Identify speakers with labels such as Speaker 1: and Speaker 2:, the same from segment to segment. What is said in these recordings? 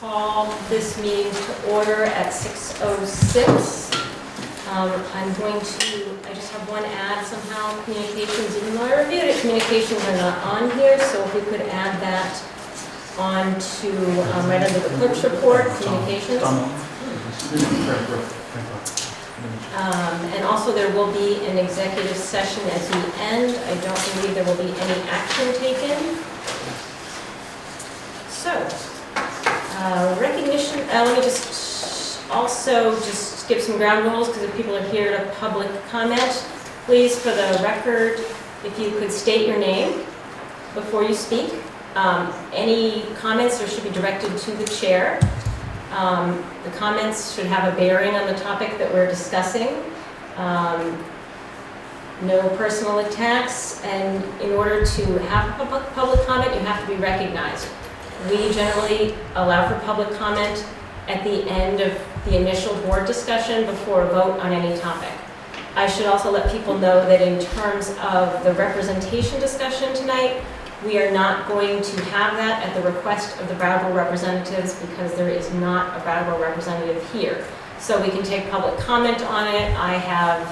Speaker 1: call this meeting to order at 6:06. I just have one add somehow, communications, even though I reviewed it, communications are not on here, so if we could add that on to, right under the clerk's report, communications. And also there will be an executive session at the end. I don't believe there will be any action taken. So, recognition, let me just give some ground rules, because if people are here to public comment, please, for the record, if you could state your name before you speak. Any comments should be directed to the chair. The comments should have a bearing on the topic that we're discussing. No personal attacks, and in order to have public comment, you have to be recognized. We generally allow for public comment at the end of the initial board discussion before a vote on any topic. I should also let people know that in terms of the representation discussion tonight, we are not going to have that at the request of the Brattleboro representatives, because there is not a Brattleboro representative here. So we can take public comment on it. I have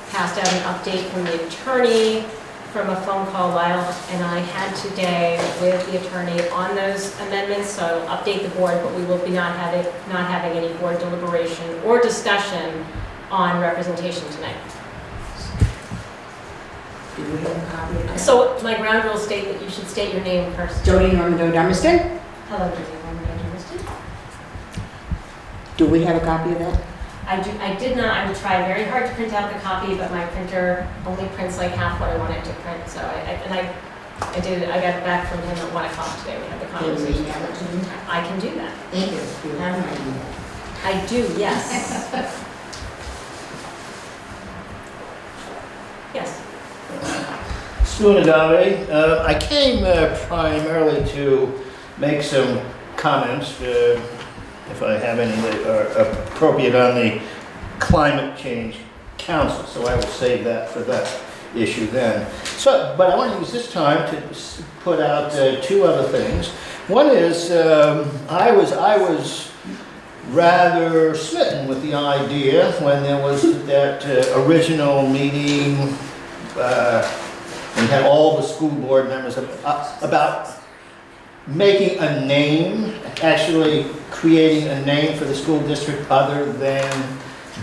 Speaker 1: passed out an update from the attorney from a phone call Lyle and I had today with the attorney on those amendments, so I'll update the board, but we will be not having any board deliberation or discussion on representation tonight.
Speaker 2: Do we have a copy of that?
Speaker 1: So my ground rules state that you should state your name first.
Speaker 2: Jody Normando Dummerston?
Speaker 1: Hello, Jody Normando Dummerston.
Speaker 2: Do we have a copy of that?
Speaker 1: I did not. I would try very hard to print out the copy, but my printer only prints like half what I want it to print. So I got it back from him at 1 o'clock today. We had the conversation.
Speaker 2: Can we have it to you?
Speaker 1: I can do that.
Speaker 2: Thank you. Do you have my email?
Speaker 1: I do, yes. Yes.
Speaker 3: Stu Nadave. I came primarily to make some comments, if I have any that are appropriate, on the Climate Change Council, so I will save that for that issue then. So, but I want to use this time to put out two other things. One is I was rather smitten with the idea when there was that original meeting, we had all the school board members about making a name, actually creating a name for the school district other than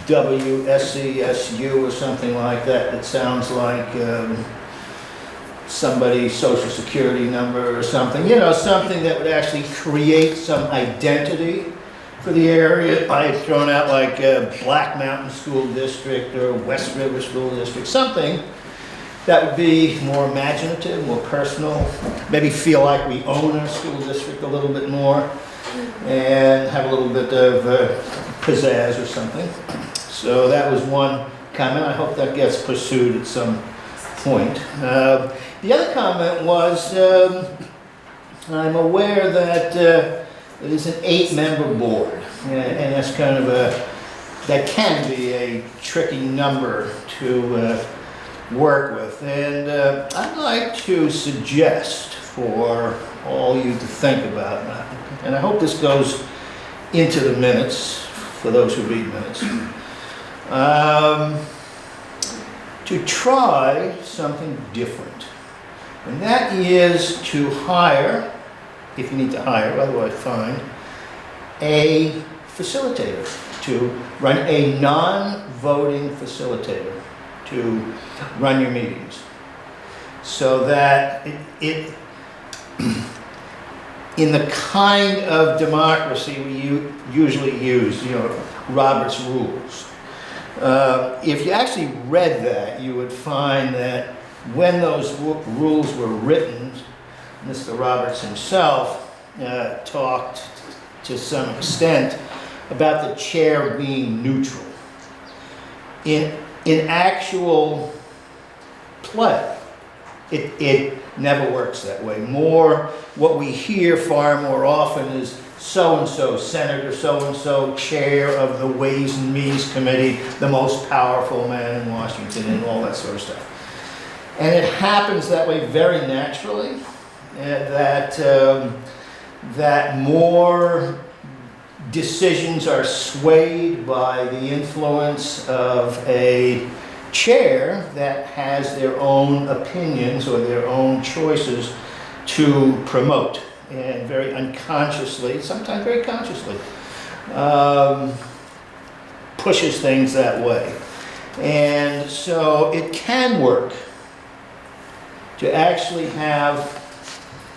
Speaker 3: WSESU or something like that. It sounds like somebody's social security number or something, something that would actually create some identity for the area. I had thrown out like Black Mountain School District or West River School District, something that would be more imaginative, more personal, maybe feel like we own our school district a little bit more, and have a little bit of pizzazz or something. So that was one comment. I hope that gets pursued at some point. The other comment was, I'm aware that it is an 8-member board, and that's kind of that can be a tricky number to work with, and I'd like to suggest for all you to think about, and I hope this goes into the minutes for those who read minutes, to try something different, and that is to hire, if you need to hire, otherwise fine, a facilitator, to run a non-voting facilitator to run your meetings, so that it in the kind of democracy we usually use, Robert's rules. If you actually read that, you would find that when those rules were written, Mr. Roberts himself talked to some extent about the chair being neutral. In actual play, it never works that way. What we hear far more often is so-and-so, Senator so-and-so, chair of the Ways and Means Committee, the most powerful man in Washington, and all that sort of stuff. And it happens that way very naturally, that that more decisions are swayed by the influence of a chair that has their own opinions or their own choices to promote, and very unconsciously, sometimes very consciously, pushes things that way. And so it can work to actually have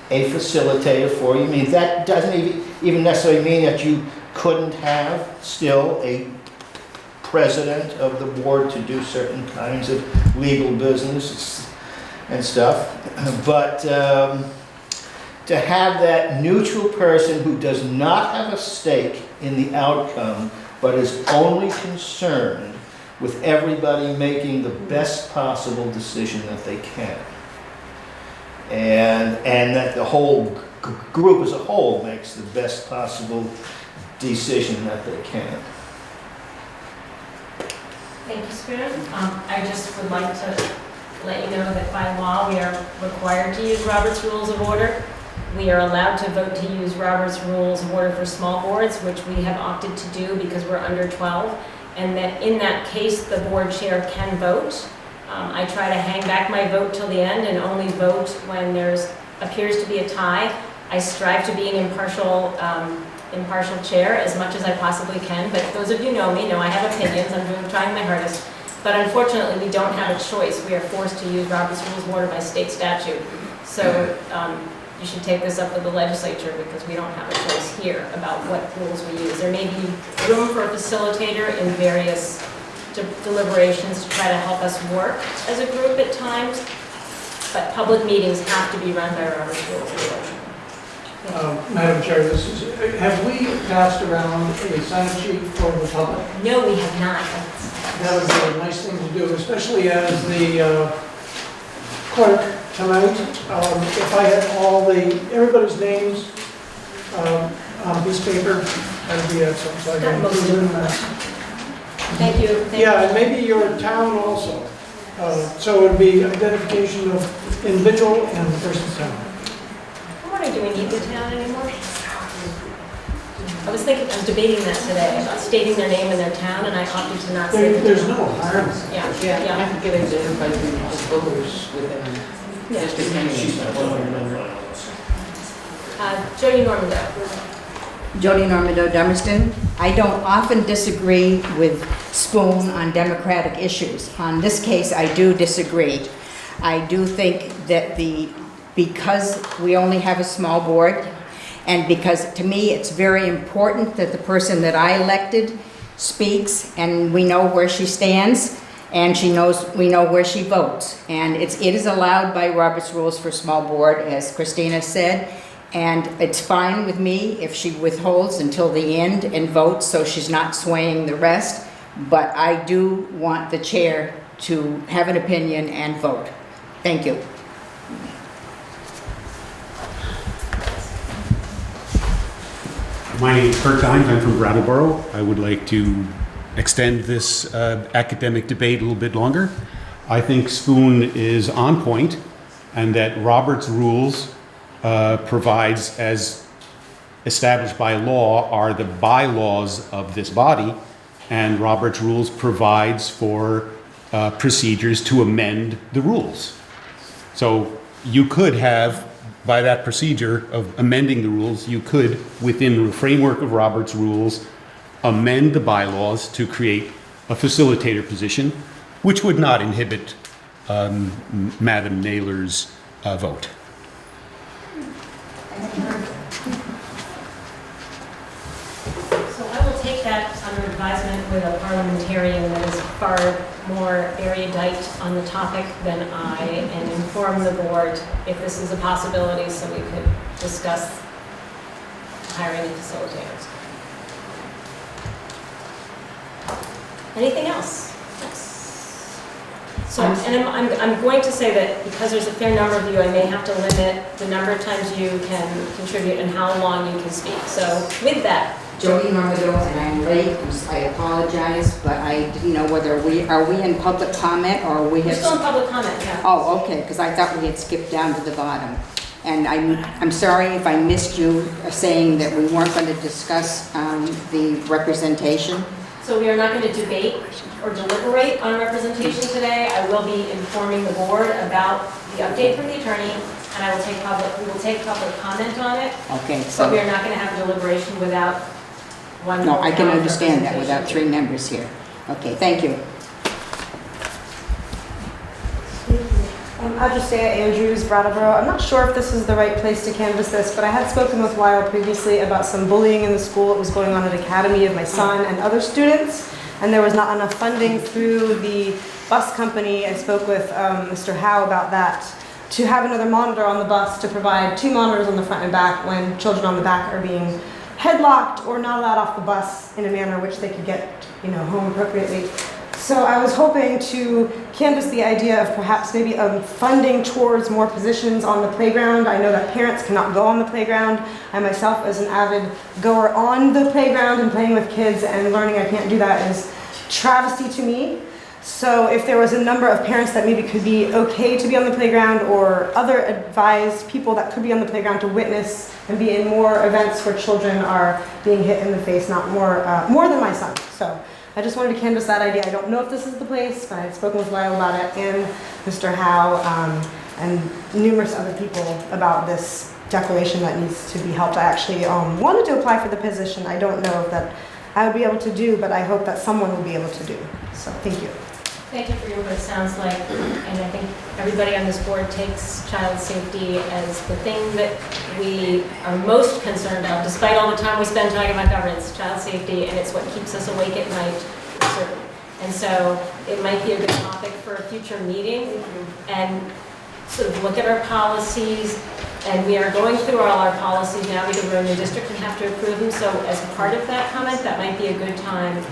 Speaker 3: a facilitator for you. I mean, that doesn't even necessarily mean that you couldn't have still a president of the board to do certain kinds of legal business and stuff. But to have that neutral person who does not have a stake in the outcome, but is only concerned with everybody making the best possible decision that they can. And that the whole group as a whole makes the best possible decision that they can.
Speaker 1: Thank you, Spoon. I just would like to let you know that by law, we are required to use Robert's Rules of Order. We are allowed to vote to use Robert's Rules of Order for small boards, which we have opted to do because we're under 12. And that in that case, the board chair can vote. I try to hang back my vote till the end and only vote when there's appears to be a tie. I strive to be an impartial chair as much as I possibly can, but those of you know me know I have opinions. I'm trying my hardest. But unfortunately, we don't have a choice. We are forced to use Robert's Rules of Order by state statute. So you should take this up with the legislature because we don't have a choice here about what rules we use. There may be room for a facilitator in various deliberations to try to help us work as a group at times, but public meetings have to be run by Robert's Rules of Order.
Speaker 4: Madam Chair, have we passed around a sign sheet for the public?
Speaker 1: No, we have not.
Speaker 4: That would be a nice thing to do, especially as the clerk tonight. If I had everybody's names on a piece of paper, that would be excellent. So I can include them in that.
Speaker 1: Thank you.
Speaker 4: Yeah, and maybe your town also. So it would be identification of individual and the person's town.
Speaker 1: Do we need the town anymore? I was debating that today, about stating their name and their town, and I opted to not say.
Speaker 4: There's no harm.
Speaker 1: Yeah.
Speaker 5: I have to get into everybody who's voters within district.
Speaker 1: Jody Normando.
Speaker 2: Jody Normando, Dummerston. I don't often disagree with Spoon on democratic issues. On this case, I do disagree. I do think that because we only have a small board, and because to me it's very important that the person that I elected speaks and we know where she stands and we know where she votes. And it is allowed by Robert's Rules for Small Board, as Christina said, and it's fine with me if she withholds until the end and votes so she's not swaying the rest, but I do want the chair to have an opinion and vote. Thank you.
Speaker 6: My name is Clerk. I'm from Brattleboro. I would like to extend this academic debate a little bit longer. I think Spoon is on point, and that Robert's Rules provides, as established by law, are the bylaws of this body, and Robert's Rules provides for procedures to amend the rules. So you could have, by that procedure of amending the rules, you could, within the framework of Robert's Rules, amend the bylaws to create a facilitator position, which would not inhibit Madam Naylor's vote.
Speaker 1: So I will take that under advisement with a parliamentarian that is far more erudite on the topic than I, and inform the board if this is a possibility so we could discuss hiring the facilitators. Anything else? Yes. So, and I'm going to say that because there's a fair number of you, I may have to limit the number of times you can contribute and how long you can speak. So with that,
Speaker 2: Jody Normando, and I'm late, I apologize, but I didn't know whether are we in public comment or we
Speaker 1: we're
Speaker 2: have...
Speaker 1: still in public comment, yeah.
Speaker 2: Oh, okay, because I thought we had skipped down to the bottom. And I'm sorry if I missed you saying that we weren't going to discuss the representation.
Speaker 1: So we are not going to debate or deliberate on representation today. I will be informing the board about the update from the attorney, and we will take public comment on it.
Speaker 2: Okay,
Speaker 1: But we
Speaker 2: so,
Speaker 1: are not going to have deliberation without one.
Speaker 2: no, I can
Speaker 1: full
Speaker 2: understand that without
Speaker 1: representation.
Speaker 2: 3 members here. Okay, thank you.
Speaker 7: Adjustea Andrews, Brattleboro. I'm not sure if this is the right place to canvass this, but I had spoken with Lyle previously about some bullying in the school that was going on at Academy of my son and other students, and there was not enough funding through the bus company. I spoke with Mr. Howe about that, to have another monitor on the bus, to provide 2 monitors on the front and back when children on the back are being headlocked or not allowed off the bus in a manner which they could get, home appropriately. So I was hoping to canvass the idea of perhaps maybe funding towards more positions on the playground. I know that parents cannot go on the playground. I myself, as an avid goer on the playground and playing with kids and learning I can't do that, is travesty to me. So if there was a number of parents that maybe could be okay to be on the playground, or other advised people that could be on the playground to witness and be in more events where children are being hit in the face, not more than my son. So I just wanted to canvass that idea. I don't know if this is the place, but I've spoken with Lyle about it, and Mr. Howe, and numerous other people about this declaration that needs to be helped. I actually wanted to apply for the position. I don't know if that I would be able to do, but I hope that someone will be able to do. So thank you.
Speaker 1: Thank you for your input. It sounds like, and I think everybody on this board takes child safety as the thing that we are most concerned about, despite all the time we spend talking about governance, child safety, and it's what keeps us awake at night, for certain. And so it might be a good topic for a future meeting, and sort of look at our policies. And we are going through all our policies now because we're in the district and have to approve them. So as part of that comment, that might be a good time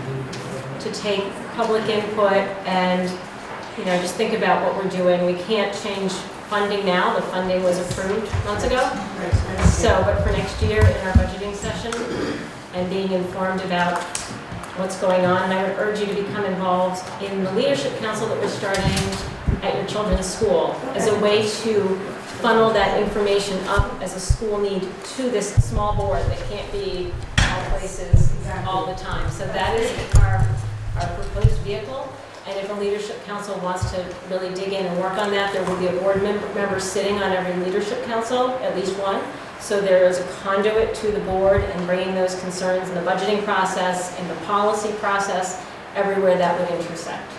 Speaker 1: to take public input and, just think about what we're doing. We can't change funding now. The funding was approved months ago. So, but for next year in our budgeting session, and being informed about what's going on, and I would urge you to become involved in the leadership council that we're starting at your children's school as a way to funnel that information up as a school need to this small board that can't be all places all the time. So that is our proposed vehicle. And if a leadership council wants to really dig in and work on that, there will be a board member sitting on every leadership council, at least one. So there is a conduit to the board and bringing those concerns in the budgeting process and the policy process everywhere that would intersect.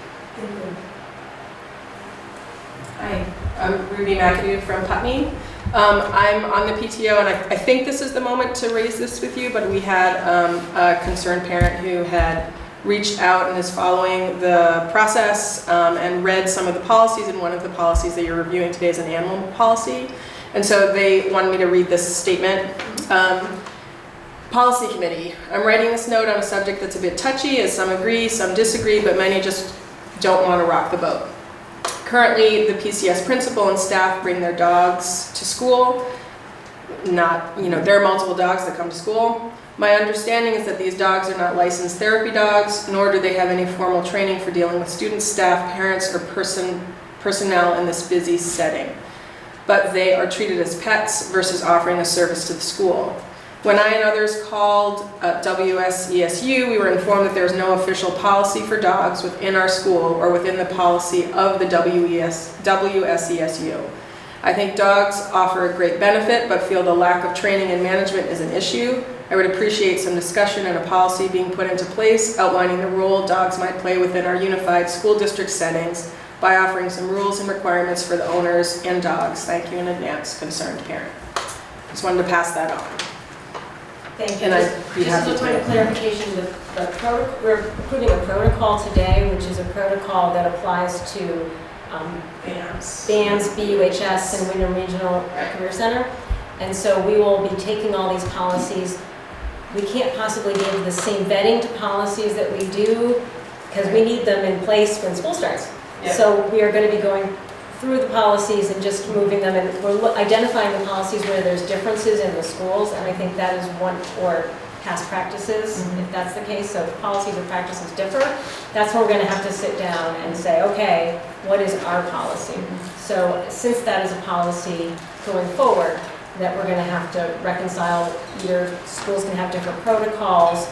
Speaker 8: Hi, I'm Ruby McAdoo from Putney. I'm on the PTO, and I think this is the moment to raise this with you, but we had a concerned parent who had reached out and is following the process and read some of the policies, and one of the policies that you're reviewing today is an animal policy. And so they wanted me to read this statement. Policy Committee, I'm writing this note on a subject that's a bit touchy, as some agree, some disagree, but many just don't want to rock the boat. Currently, the PCS principal and staff bring their dogs to school. There are multiple dogs that come to school. My understanding is that these dogs are not licensed therapy dogs, nor do they have any formal training for dealing with students, staff, parents, or personnel in this busy setting. But they are treated as pets versus offering a service to the school. When I and others called WSESU, we were informed that there is no official policy for dogs within our school or within the policy of the WSESU. I think dogs offer a great benefit, but feel the lack of training and management is an issue. I would appreciate some discussion and a policy being put into place outlining the role dogs might play within our unified school district settings by offering some rules and requirements for the owners and dogs. Thank you in advance, concerned parent. Just wanted to pass that on.
Speaker 1: Thank you.
Speaker 8: And I'd be
Speaker 1: Just
Speaker 8: happy
Speaker 1: as a point of
Speaker 8: to.
Speaker 1: clarification, we're approving a protocol today, which is a protocol that applies to BAMS, BUHS, and Wyndham Regional Career Center. And so we will be taking all these policies. We can't possibly give the same vetting to policies that we do because we need them in place when school starts.
Speaker 8: Yeah.
Speaker 1: So we are going to be going through the policies and just moving them, and we're identifying the policies where there's differences in the schools, and I think that is one, or past practices, if that's the case. So if policies or practices differ, that's when we're going to have to sit down and say, okay, what is our policy? So since that is a policy going forward, that we're gonna have to reconcile, either schools can have different protocols,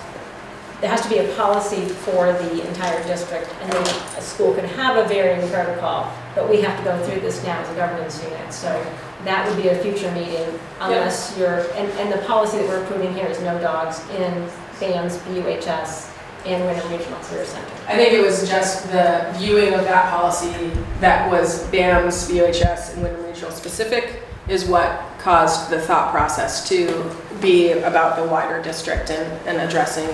Speaker 1: there has to be a policy for the entire district, and then a school can have a varying protocol, but we have to go through this now as a governance unit. So that would be a future meeting, unless and the policy that we're approving here is no dogs in BAM's, BUHS, and Wyndham Regional Career Center.
Speaker 8: I think it was just the viewing of that policy that was BAM's, BUHS, and Wyndham Regional specific is what caused the thought process to be about the wider district and addressing,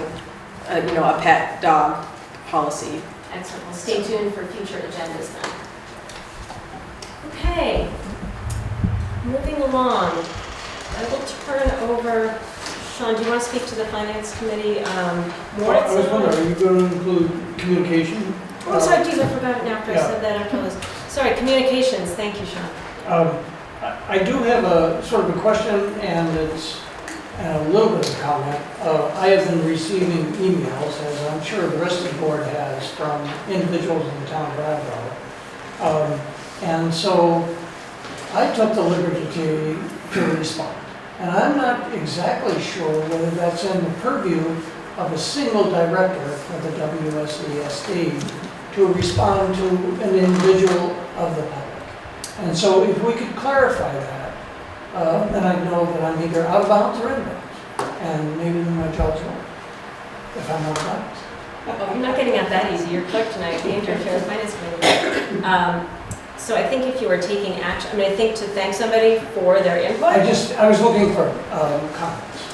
Speaker 8: a pet dog policy.
Speaker 1: Excellent. Well, stay tuned for future agendas then. Okay. Moving along, I will turn over, Sean, do you want to speak to the Finance Committee? Warrants?
Speaker 4: I was wondering, are you going to include communication?
Speaker 1: Oh, sorry, geez, I forgot it after I said that after this. Sorry, communications, thank you, Sean.
Speaker 4: I do have a sort of a question, and it's a little bit of a comment. I have been receiving emails, as I'm sure the rest of the board has, from individuals in the town of Brattleboro. And so I took the liberty to respond. And I'm not exactly sure whether that's in the purview of a single director for the WSESD to respond to an individual of the public. And so if we could clarify that, then I know that I'm either out of bounds or in bounds. And maybe then my job's wrong, if I'm out of bounds.
Speaker 1: Oh, you're not getting out that easy. You're clerk tonight, the interim chair of the Finance Committee. So I think if you were taking action, I think to thank somebody for their input.
Speaker 4: I was looking for comments.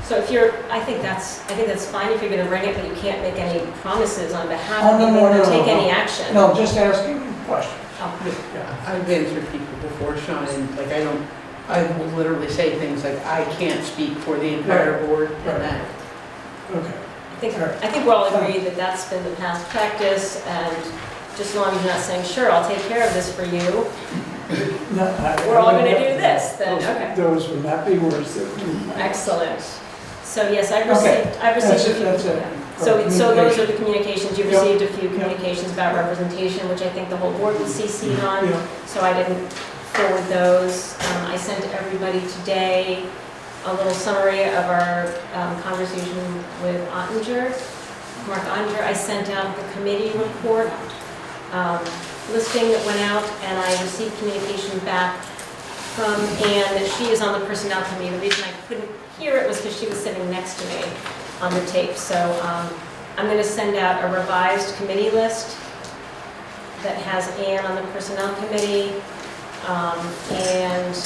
Speaker 1: So if I think that's fine if you're going to bring it, but you can't make any promises on behalf
Speaker 4: Oh,
Speaker 1: of
Speaker 4: no,
Speaker 1: people
Speaker 4: no,
Speaker 1: or
Speaker 4: no,
Speaker 1: take
Speaker 4: no.
Speaker 1: any action.
Speaker 4: No, just asking questions.
Speaker 1: Oh.
Speaker 4: Yeah.
Speaker 5: I've been through people before, Sean, and I will literally say things like, I can't speak for the entire board,
Speaker 4: Right.
Speaker 5: and that.
Speaker 4: Okay.
Speaker 1: I think we're all agreed that that's been the past practice, and just as long as you're not saying, sure, I'll take care of this for you, we're all going to do this, then, okay.
Speaker 4: Those would not be words that.
Speaker 1: Excellent. So yes, I've
Speaker 4: Okay.
Speaker 1: received a few.
Speaker 4: That's it.
Speaker 1: So those are the communications. You
Speaker 4: Yep.
Speaker 1: received a few
Speaker 4: Yep.
Speaker 1: communications about representation, which I think the whole board was CC'd on,
Speaker 4: Yeah.
Speaker 1: so I didn't forward those. I sent everybody today a little summary of our conversation with Mark Ottinger. I sent out the committee report listing that went out, and I received communication back from Ann that she is on the Personnel Committee. The reason I couldn't hear it was because she was sitting next to me on the tape. So I'm going to send out a revised committee list that has Ann on the Personnel Committee, and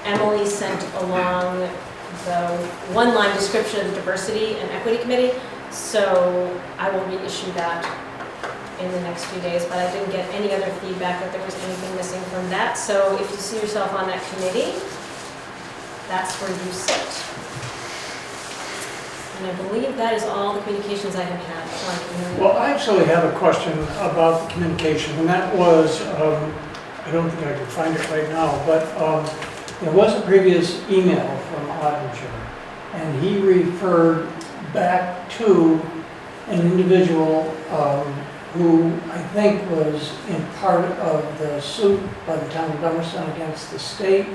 Speaker 1: Emily sent along the one-line description of the Diversity and Equity Committee. So I will reissue that in the next few days, but I didn't get any other feedback that there was anything missing from that. So if you see yourself on that committee, that's where you sit. And I believe that is all the communications I have had.
Speaker 4: Well, I actually have a question about the communication, and that was, I don't think I can find it right now, but there was a previous email from Ottinger, and he referred back to an individual who I think was in part of the suit by the town of Dummerston against the state.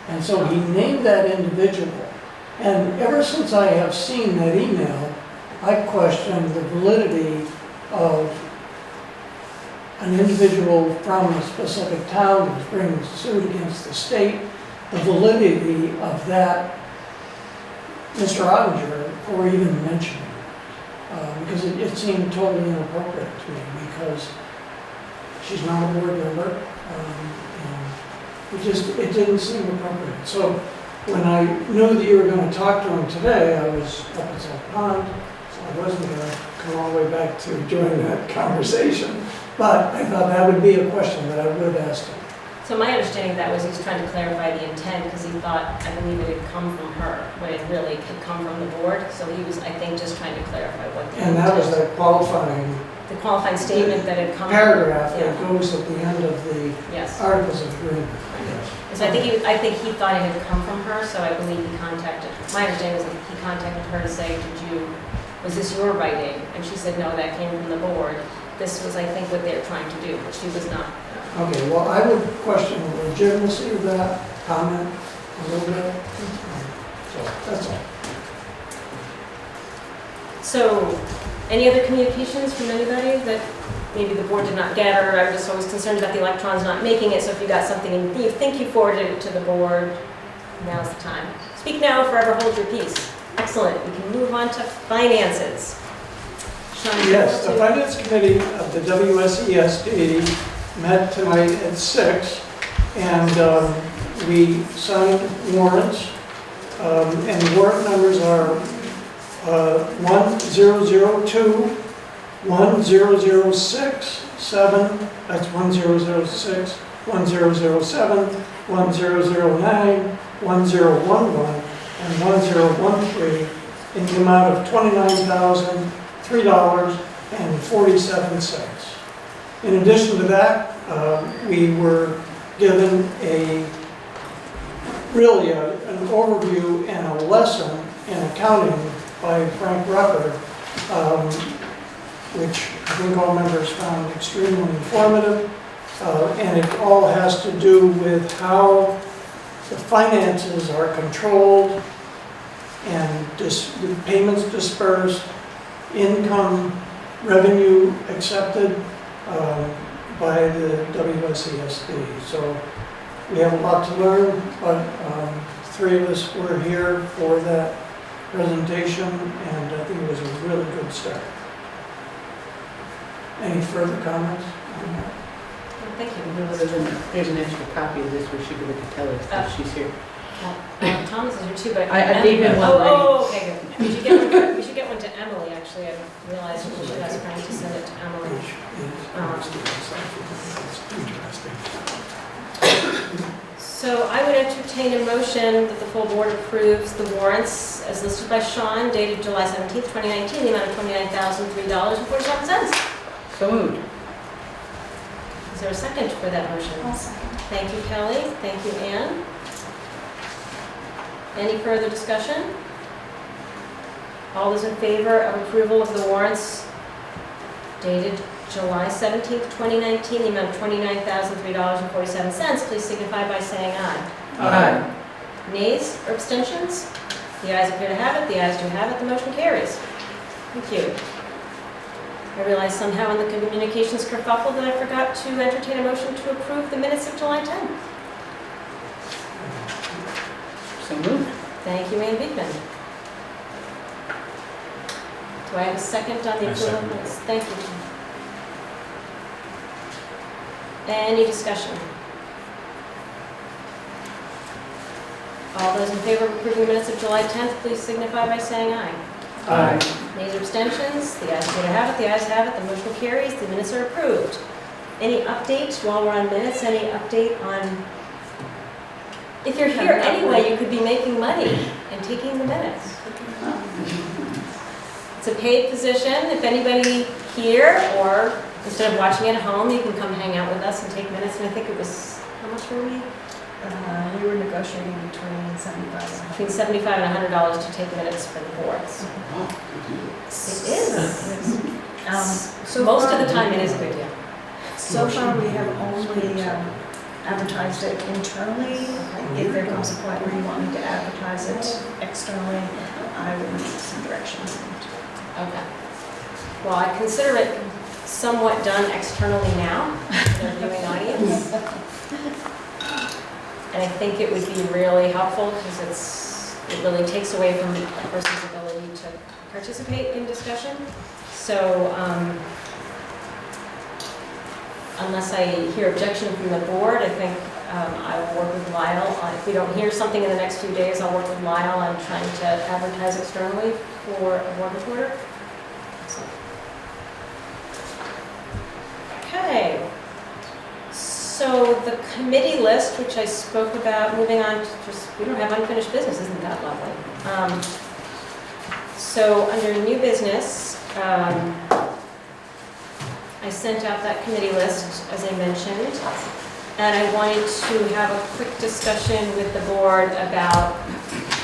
Speaker 4: And so he named that individual. And ever since I have seen that email, I questioned the validity of an individual from a specific town who's bringing a suit against the state, the validity of that Mr. Ottinger for even mentioning it. Because it seemed totally inappropriate to me, because she's not a board member. It didn't seem appropriate. So when I knew that you were going to talk to him today, I was up at South Pond, so I wasn't going to come all the way back to join that conversation. But I thought that would be a question that I would have asked him.
Speaker 1: So my understanding of that was he was trying to clarify the intent because he thought, I believe it had come from her, when it really had come from the board. So he was, I think, just trying to clarify what the
Speaker 4: And that was that qualifying
Speaker 1: the qualifying statement that had come.
Speaker 4: paragraph that
Speaker 1: Yeah.
Speaker 4: goes at the end of the
Speaker 1: Yes.
Speaker 4: Articles of Agreement.
Speaker 1: So I think he thought it had come from her, so I believe he contacted, my understanding is that he contacted her to say, was this your writing? And she said, no, that came from the board. this was, I think, what they were trying to do, but she was not.
Speaker 4: Okay, well, I would question the legitimacy of that comment a little bit. So, that's all.
Speaker 1: So, any other communications from anybody that maybe the board did not get, or I'm just always concerned about the electrons not making it, so if you got something and you think you forwarded it to the board, now's the time. Speak now or forever hold your peace. Excellent, we can move on to finances. Sean, you
Speaker 4: Yes,
Speaker 1: want
Speaker 4: the
Speaker 1: to-
Speaker 4: Finance Committee of the WSESD met tonight at 6, and we signed warrants, and the warrant numbers are 1002, 1006, 7, that's 1006, 1007, 1009, 1011, and 1013 in the amount of $29,003.47. In addition to that, we were given really an overview and a lesson in accounting by Frank Rucker, which I think all members found extremely informative. And it all has to do with how the finances are controlled and the payments dispersed, income, revenue accepted by the WSESD. So we have a lot to learn, but 3 of us were here for that presentation, and I think it was a really good start. Any further comments on that?
Speaker 1: Thank you.
Speaker 5: There's an extra copy of this where she could look at Kelly, if she's here.
Speaker 1: Thomas is here too, but.
Speaker 5: I gave him one
Speaker 1: Oh, okay, good. We should get one to Emily, actually. I realized we should ask Frank to send it to Emily. So I would entertain a motion that the full board approves the warrants as listed by Sean, dated July 17th, 2019, the amount of $29,003.47.
Speaker 5: So moved.
Speaker 1: Is there a second for that motion?
Speaker 9: I'll second.
Speaker 1: Thank you, Kelly. Thank you, Anne. Any further discussion? All those in favor of approval of the warrants dated July 17th, 2019, the amount of $29,003.47, please signify by saying aye.
Speaker 5: Aye.
Speaker 1: Nays or abstentions? The ayes appear to have it. The ayes do have it. The motion carries. Thank you. I realized somehow in the communications kerfuffle that I forgot to entertain a motion to approve the minutes of July 10th.
Speaker 5: So moved.
Speaker 1: Thank you, Ann Beekman. Do I have a second on the
Speaker 6: I
Speaker 1: approval of
Speaker 6: second.
Speaker 1: minutes? Thank you. Any discussion? All those in favor of approving the minutes of July 10th, please signify by saying aye.
Speaker 5: Aye.
Speaker 1: Nays or abstentions? The ayes appear to have it. The ayes have it. The motion carries. The minutes are approved. Any update while we're on minutes? Any update on? If you're here anyway, you could be making money and taking the minutes. It's a paid position. If anybody here, or instead of watching at home, you can come hang out with us and take minutes. And I think it was, how much were we?
Speaker 9: We were negotiating between 75 and 100.
Speaker 1: Between $75 and $100 to take minutes for the boards. It is.
Speaker 9: So
Speaker 1: Most
Speaker 9: far-
Speaker 1: of the time, it is a good deal.
Speaker 9: So far, we have only advertised it internally. If there comes a point where you want me to advertise it externally, I will need some direction.
Speaker 1: Okay. Well, I consider it somewhat done externally now, in a viewing audience. And I think it would be really helpful because it really takes away from a person's ability to participate in discussion. So unless I hear objection from the board, I think I will work with Lyle. If we don't hear something in the next few days, I'll work with Lyle on trying to advertise externally for a board reporter. Okay. So the committee list, which I spoke about, moving on to just, we don't have unfinished business, isn't that lovely? So under new business, I sent out that committee list, as I mentioned, and I wanted to have a quick discussion with the board about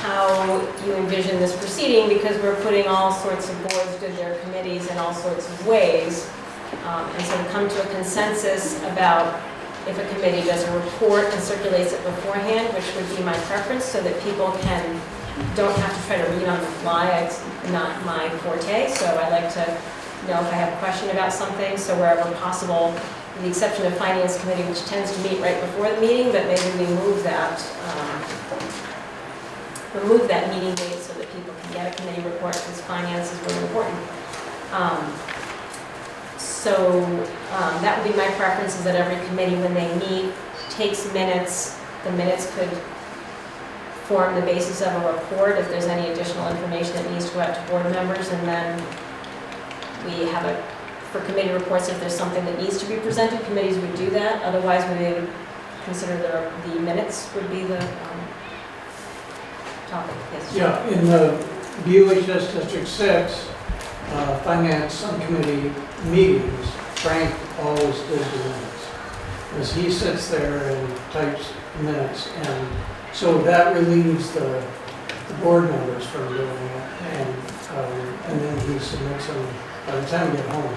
Speaker 1: how you envision this proceeding, because we're putting all sorts of boards to their committees in all sorts of ways. And so to come to a consensus about if a committee does a report and circulates it beforehand, which would be my preference, so that people don't have to try to read on the fly. It's not my forte, so I like to know if I have a question about something, so wherever possible, with the exception of Finance Committee, which tends to meet right before the meeting, but maybe we remove that meeting date so that people can get a committee report, because finance is really important. That would be my preference, is that every committee, when they meet, takes minutes. The minutes could form the basis of a report if there's any additional information that needs to go out to board members, and then we have for committee reports, if there's something that needs to be presented, committees would do that. Otherwise, we would consider the minutes would be the topic. Yes.
Speaker 4: Yeah, in the BUHS District 6, Finance Subcommittee meetings, Frank always does the minutes. Because he sits there and types minutes, and so that relieves the board members from doing it, and then he submits them. By the time we get home,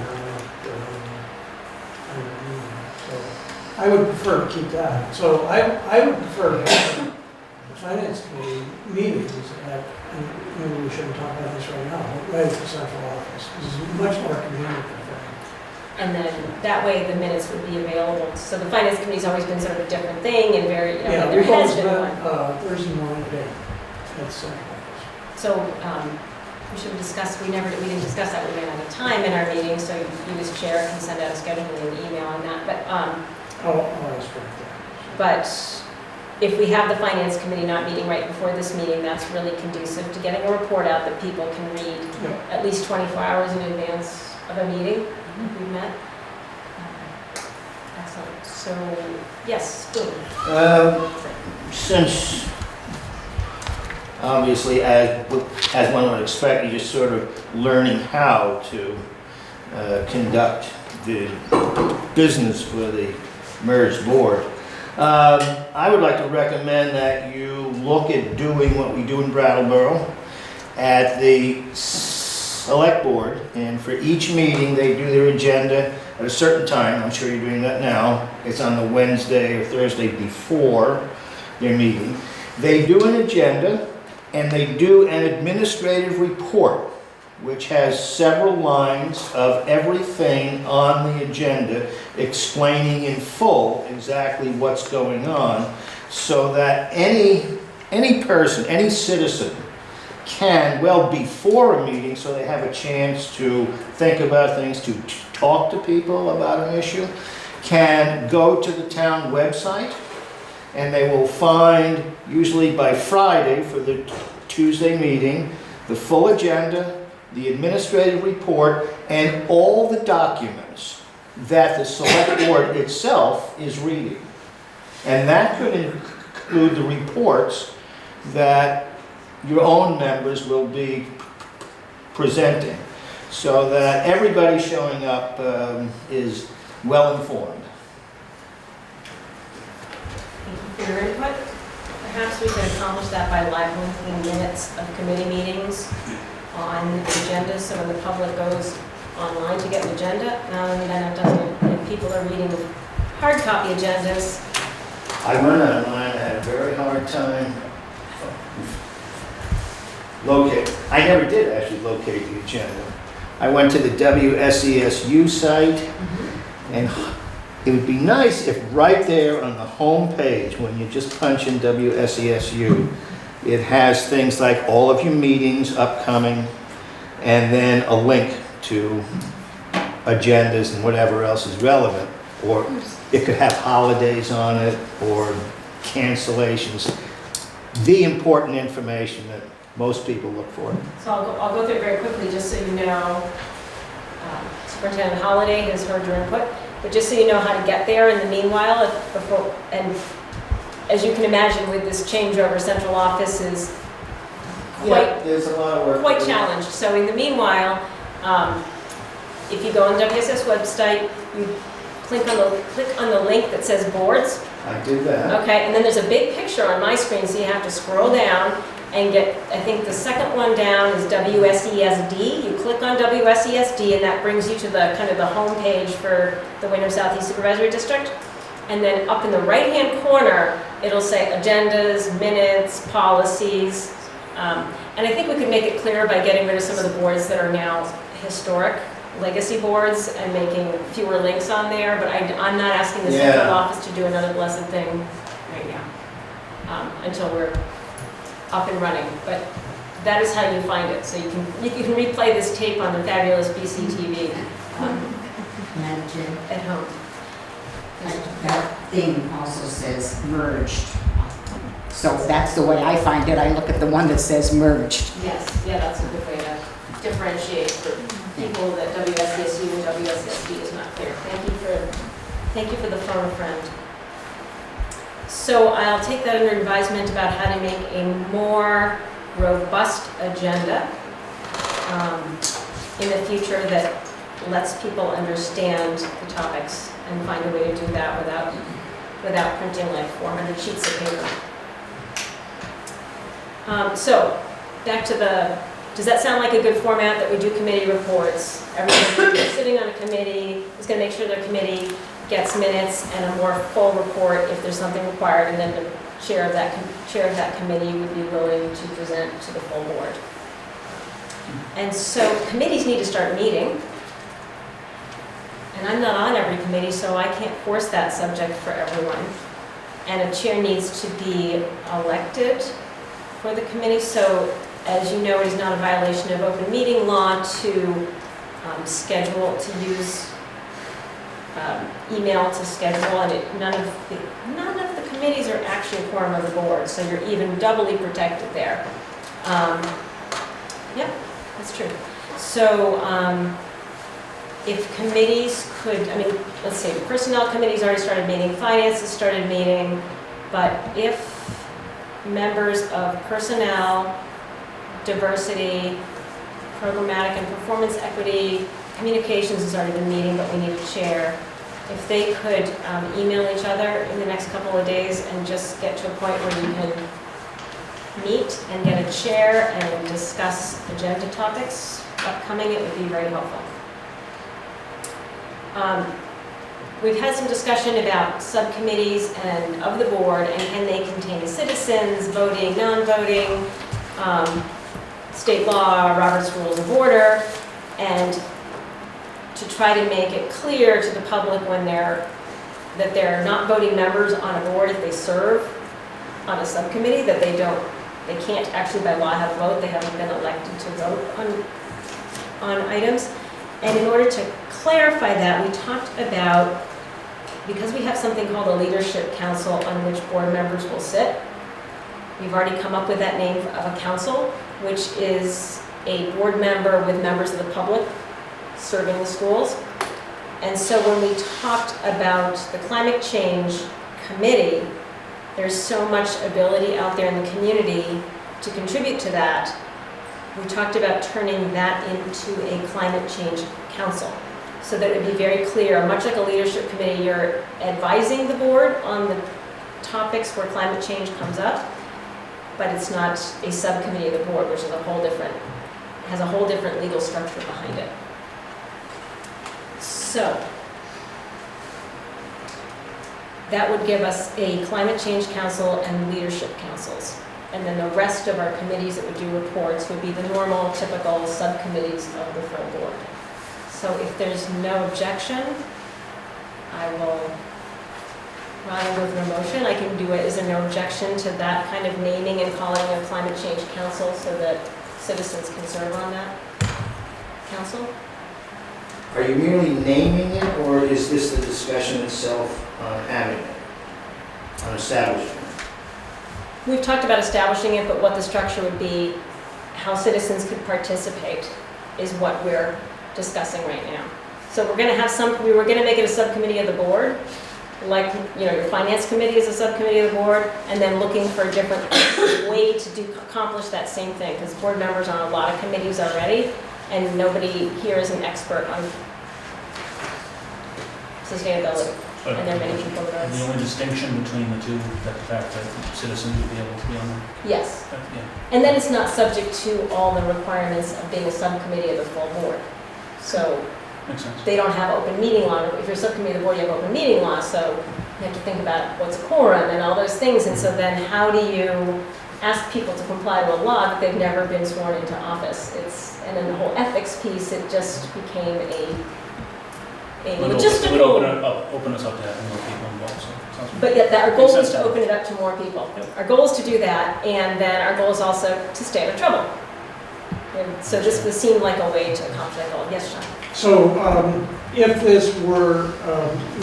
Speaker 4: so I would prefer to keep that. So I would prefer to have the Finance Committee meetings and maybe we shouldn't talk about this right now, but right at the central office. This is much more convenient for Frank.
Speaker 1: And then that way the minutes would be available. So the Finance Committee's always been sort of a different thing and very,
Speaker 4: Yeah,
Speaker 1: there
Speaker 4: we've
Speaker 1: has
Speaker 4: always
Speaker 1: been
Speaker 4: been
Speaker 1: one.
Speaker 4: Thursday morning day at the central office.
Speaker 1: So we should discuss, we didn't discuss that, we ran out of time in our meeting, so you as chair can send out a scheduling email on that. But
Speaker 4: I'll ask for that.
Speaker 1: But if we have the Finance Committee not meeting right before this meeting, that's really conducive to getting a report out that people can read at least 24 hours in advance of a meeting if we've met. Excellent. So, yes, Stu.
Speaker 3: Since obviously, as one would expect, you're just sort of learning how to conduct the business for the merged board. I would like to recommend that you look at doing what we do in Brattleboro at the select board, and for each meeting they do their agenda at a certain time. I'm sure you're doing that now. It's on the Wednesday or Thursday before their meeting. They do an agenda and they do an administrative report, which has several lines of everything on the agenda explaining in full exactly what's going on, so that any person, any citizen can, well before a meeting, so they have a chance to think about things, to talk to people about an issue, can go to the town website, and they will find, usually by Friday for the Tuesday meeting, the full agenda, the administrative report, and all the documents that the select board itself is reading. And that could include the reports that your own members will be presenting, so that everybody showing up is well informed.
Speaker 1: Thank you for your input. Perhaps we can accomplish that by live linking minutes of committee meetings on the agenda, so when the public goes online to get an agenda, then it doesn't, if people are reading hard copy agendas.
Speaker 3: I went online, I had a very hard time I never did actually locate the agenda. I went to the WSESU site, and it would be nice if right there on the home page, when you just punch in WSESU, it has things like all of your meetings upcoming, and then a link to agendas and whatever else is relevant. Or it could have holidays on it, or cancellations. The important information that most people look for.
Speaker 1: So I'll go through it very quickly, just so you know. Superintendent Holliday has heard your input, but just so you know how to get there in the meanwhile, and as you can imagine with this changeover, central office is
Speaker 3: There's a lot of work.
Speaker 1: quite challenged. So in the meanwhile, if you go on the WSS website, you click on the link that says boards.
Speaker 3: I did that.
Speaker 1: Okay, and then there's a big picture on my screen, so you have to scroll down and get, I think the second one down is WSESD. You click on WSESD and that brings you to the kind of the home page for the Wyndham Southeast Supervisory District. And then up in the right-hand corner, it'll say agendas, minutes, policies. And I think we could make it clearer by getting rid of some of the boards that are now historic legacy boards and making fewer links on there, but I'm not asking the central office to do another blessed thing right now, until we're up and running. But that is how you find it. So you can replay this tape on the fabulous BCTV
Speaker 2: Madam Chair,
Speaker 1: at home.
Speaker 2: that thing also says merged. So that's the way I find it. I look at the one that says merged.
Speaker 1: Yes, yeah, that's a good way to differentiate for people that WSESU and WSESD is not clear. Thank you for the phone friend. So I'll take that under advisement about how to make a more robust agenda in the future that lets people understand the topics and find a way to do that without printing like 400 sheets of paper. So back to does that sound like a good format that we do committee reports? Everybody who's sitting on a committee is going to make sure their committee gets minutes and a more full report if there's something required, and then the chair of that committee would be willing to present to the full board. And so committees need to start meeting. And I'm not on every committee, so I can't force that subject for everyone. And a chair needs to be elected for the committee. So as you know, it is not a violation of open meeting law to use email to schedule, and none of the committees are actually a quorum of the board, so you're even doubly protected there. Yep, that's true. So if committees could, let's see, the personnel committee's already started meeting, finance has started meeting, but if members of personnel, diversity, programmatic and performance equity, communications has already been meeting, but we need a chair. If they could email each other in the next couple of days and just get to a point where you can meet and get a chair and discuss agenda topics upcoming, it would be very helpful. We've had some discussion about subcommittees and of the board, and can they contain citizens, voting, non-voting, state law, Robert's Rules of Order, and to try to make it clear to the public that they're not voting members on a board if they serve on a subcommittee, that they can't actually by law have a vote, they haven't been elected to vote on items. And in order to clarify that, we talked about, because we have something called a leadership council on which board members will sit, we've already come up with that name of a council, which is a board member with members of the public serving the schools. And so when we talked about the climate change committee, there's so much ability out there in the community to contribute to that. We talked about turning that into a climate change council, so that it would be very clear, much like a leadership committee, you're advising the board on the topics where climate change comes up, but it's not a subcommittee of the board, which is has a whole different legal structure behind it. So that would give us a climate change council and leadership councils. And then the rest of our committees that would do reports would be the normal, typical subcommittees of the full board. So if there's no objection, I will, rather than go through a motion, I can do it. Is there no objection to that kind of naming and calling a climate change council so that citizens can serve on that council?
Speaker 3: Are you merely naming it, or is this the discussion itself on having it, on establishing it?
Speaker 1: We've talked about establishing it, but what the structure would be, how citizens could participate, is what we're discussing right now. So we're going to have we were going to make it a subcommittee of the board, like, your finance committee is a subcommittee of the board, and then looking for a different way to accomplish that same thing, because board members are on a lot of committees already, and nobody here is an expert on sustainability,
Speaker 10: But
Speaker 1: and there are many people that
Speaker 10: the
Speaker 1: are,
Speaker 10: only distinction between the two, that the fact that citizens would be able to be on
Speaker 1: yes.
Speaker 10: the, yeah.
Speaker 1: And then it's not subject to all the requirements of being a subcommittee of the full board. So
Speaker 10: Makes sense.
Speaker 1: they don't have open meeting law. If you're a subcommittee of the board, you have open meeting law, so you have to think about what's a quorum and all those things. And so then how do you ask people to comply to a law that they've never been sworn into office? And then the whole ethics piece, it just became a
Speaker 10: Would
Speaker 1: logistical.
Speaker 10: open us up to having more people involved, so. sounds good.
Speaker 1: But yet, our goal
Speaker 10: Makes
Speaker 1: is to
Speaker 10: sense.
Speaker 1: open it up to more people.
Speaker 10: Yep.
Speaker 1: Our goal is to do that, and then our goal is also to stay out of trouble. And so this would seem like a way to accomplish that goal. Yes, Sean?
Speaker 4: So if this were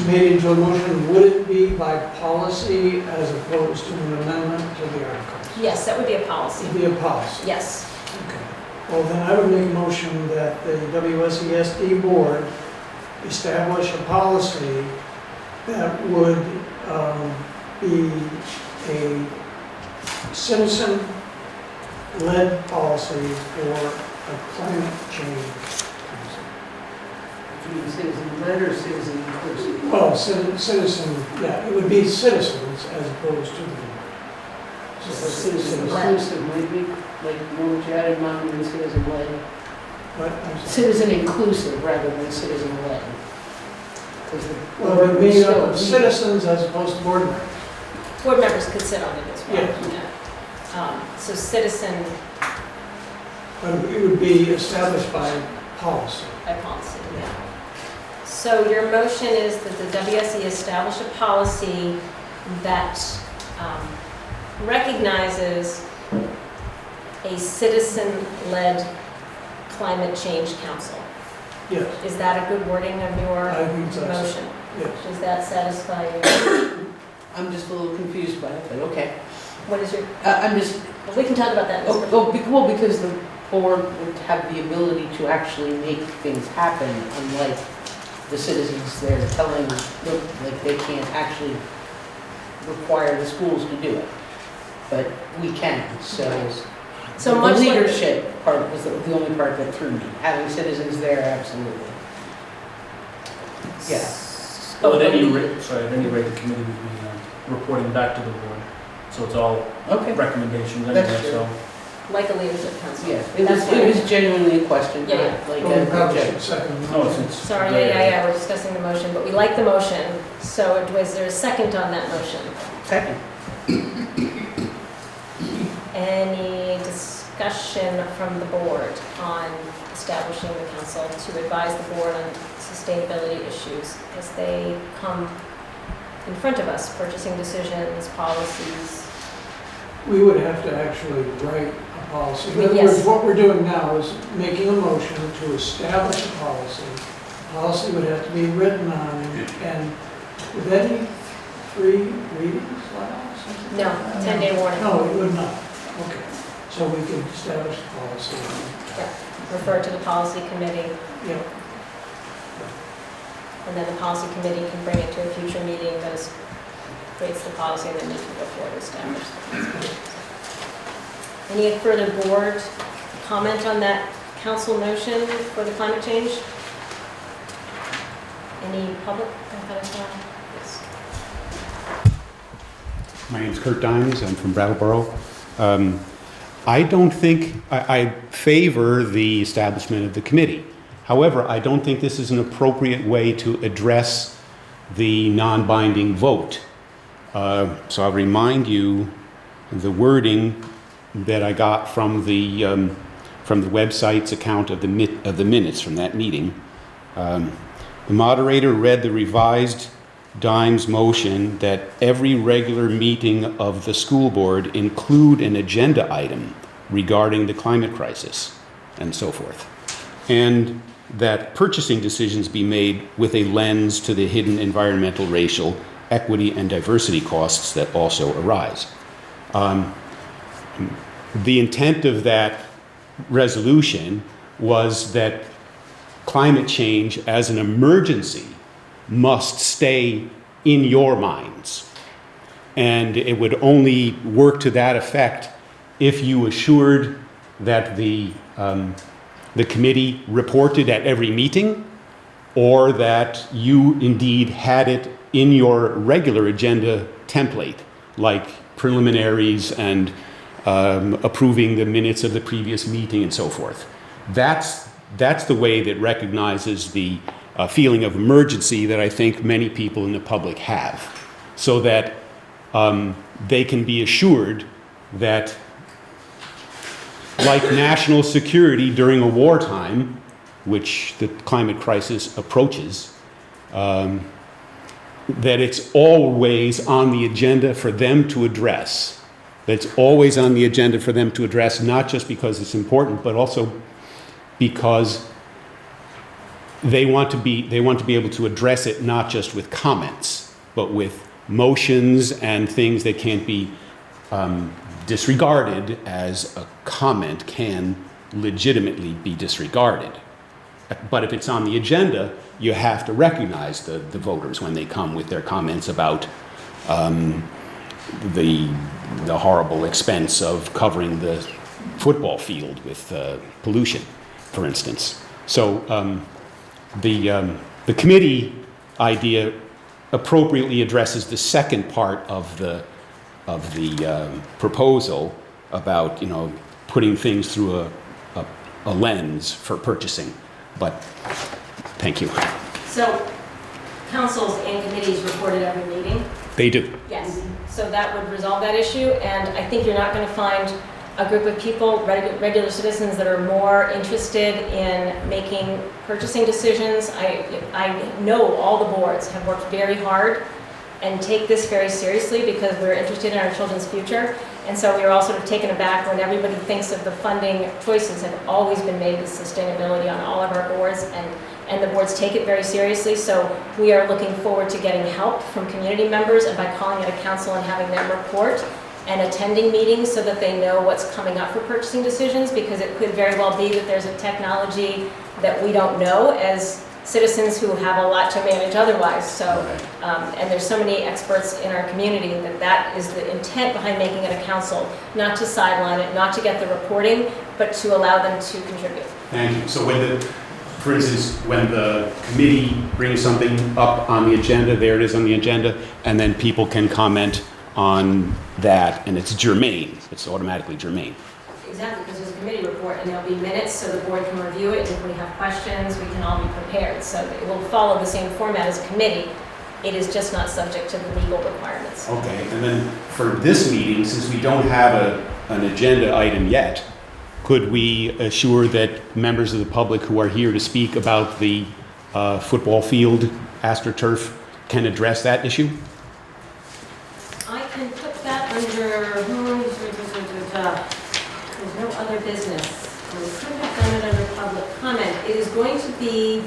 Speaker 4: made into a motion, would it be by policy as opposed to an amendment to the articles?
Speaker 1: Yes, that would be a policy.
Speaker 4: It'd be a policy.
Speaker 1: Yes.
Speaker 4: Okay. Well, then I would make a motion that the WSESD board establish a policy that would be a citizen-led policy for a climate change council.
Speaker 5: Citizen-led or citizen-inclusive?
Speaker 4: Well, citizen, yeah, it would be citizens as opposed to the board. So
Speaker 5: Citizen-inclusive might be, like, what you had in mind when citizen-led?
Speaker 4: What? I'm sorry.
Speaker 5: Citizen-inclusive rather than citizen-led.
Speaker 4: Well, it would be citizens as opposed to board members.
Speaker 1: Board members could sit on it as well.
Speaker 4: Yes.
Speaker 1: Yeah. So citizen
Speaker 4: But it would be established by policy.
Speaker 1: by policy, yeah. So your motion is that the WSE establish a policy that recognizes a citizen-led climate change council.
Speaker 4: Yes,
Speaker 1: Is that a good wording of your
Speaker 4: I think so.
Speaker 1: motion?
Speaker 4: Yes.
Speaker 1: Does that satisfy you?
Speaker 5: I'm just a little confused by it, but okay.
Speaker 1: What is your,
Speaker 5: I'm just,
Speaker 1: well, we can talk about that in a second.
Speaker 5: well, because the board would have the ability to actually make things happen, unlike the citizens there telling, like, they can't actually require the schools to do it. But we can, so.
Speaker 1: So
Speaker 5: The
Speaker 1: much like,
Speaker 5: leadership part was the only part that threw me. Having citizens there, absolutely. Yeah.
Speaker 10: Well, at any rate, the committee would be reporting back to the board, so it's all
Speaker 5: Okay.
Speaker 10: recommendations
Speaker 5: That's
Speaker 10: anyway,
Speaker 5: true.
Speaker 10: so.
Speaker 1: like a leadership council.
Speaker 5: Yeah,
Speaker 1: That's
Speaker 5: it was genuinely a question,
Speaker 1: Yeah,
Speaker 5: not like
Speaker 4: Well, we
Speaker 5: a
Speaker 4: probably
Speaker 5: joke.
Speaker 4: should second the
Speaker 10: No,
Speaker 4: motion.
Speaker 10: it's.
Speaker 1: Sorry, yeah, we're discussing the motion, but we like the motion. So was there a second on that motion?
Speaker 5: Second.
Speaker 1: Any discussion from the board on establishing the council to advise the board on sustainability issues as they come in front of us, purchasing decisions, policies?
Speaker 4: We would have to actually write a policy. In other
Speaker 1: Yes.
Speaker 4: words, what we're doing now is making a motion to establish a policy. The policy would have to be written on, and would that need 3 readings? something
Speaker 1: No,
Speaker 4: like that?
Speaker 1: 10-day warning.
Speaker 4: No, it would not. Okay. So we could establish a policy.
Speaker 1: Refer to the policy committee,
Speaker 4: Yeah.
Speaker 1: and then the policy committee can bring it to a future meeting that creates the policy, and then you can go forward to establish the policy. Any further board comment on that council motion for the climate change? Any public? Yes.
Speaker 6: My name's Kurt Dimes, I'm from Brattleboro. I don't think, I favor the establishment of the committee. However, I don't think this is an appropriate way to address the non-binding vote. So I'll remind you the wording that I got from the website's account of the minutes from that meeting. The moderator read the revised Dimes motion that every regular meeting of the school board include an agenda item regarding the climate crisis and so forth. And that purchasing decisions be made with a lens to the hidden environmental, racial, equity, and diversity costs that also arise. The intent of that resolution was that climate change as an emergency must stay in your minds. And it would only work to that effect if you assured that the committee reported at every meeting or that you indeed had it in your regular agenda template, like preliminaries and approving the minutes of the previous meeting and so forth. That's the way that recognizes the feeling of emergency that I think many people in the public have, so that they can be assured that, like national security during a wartime, which the climate crisis approaches, that it's always on the agenda for them to address. That's always on the agenda for them to address, not just because it's important, but also because they want to be able to address it not just with comments, but with motions and things that can't be disregarded as a comment can legitimately be disregarded. But if it's on the agenda, you have to recognize the voters when they come with their comments about the horrible expense of covering the football field with pollution, for instance. So the committee idea appropriately addresses the second part of the proposal about, you know, putting things through a lens for purchasing. But thank you.
Speaker 1: So councils and committees report at every meeting?
Speaker 6: They do.
Speaker 1: Yes. So that would resolve that issue, and I think you're not going to find a group of people, regular citizens, that are more interested in making purchasing decisions. I know all the boards have worked very hard and take this very seriously because we're interested in our children's future. And so we are all sort of taken aback when everybody thinks of the funding choices have always been made with sustainability on all of our boards, and the boards take it very seriously. So we are looking forward to getting help from community members, and by calling it a council and having them report and attending meetings so that they know what's coming up for purchasing decisions, because it could very well be that there's a technology that we don't know as citizens who have a lot to manage otherwise. So, and there's so many experts in our community that is the intent behind making it a council, not to sideline it, not to get the reporting, but to allow them to contribute.
Speaker 6: Thank you. So for instance, when the committee brings something up on the agenda, there it is on the agenda, and then people can comment on that, and it's germane. It's automatically germane.
Speaker 1: Exactly, because there's a committee report and there'll be minutes so the board can review it, and if we have questions, we can all be prepared. So it will follow the same format as a committee. It is just not subject to the legal requirements.
Speaker 6: Okay, and then for this meeting, since we don't have an agenda item yet, could we assure that members of the public who are here to speak about the football field, AstroTurf, can address that issue?
Speaker 1: I can put that under, there's no other business. We could have done it under public comment. It is going to be,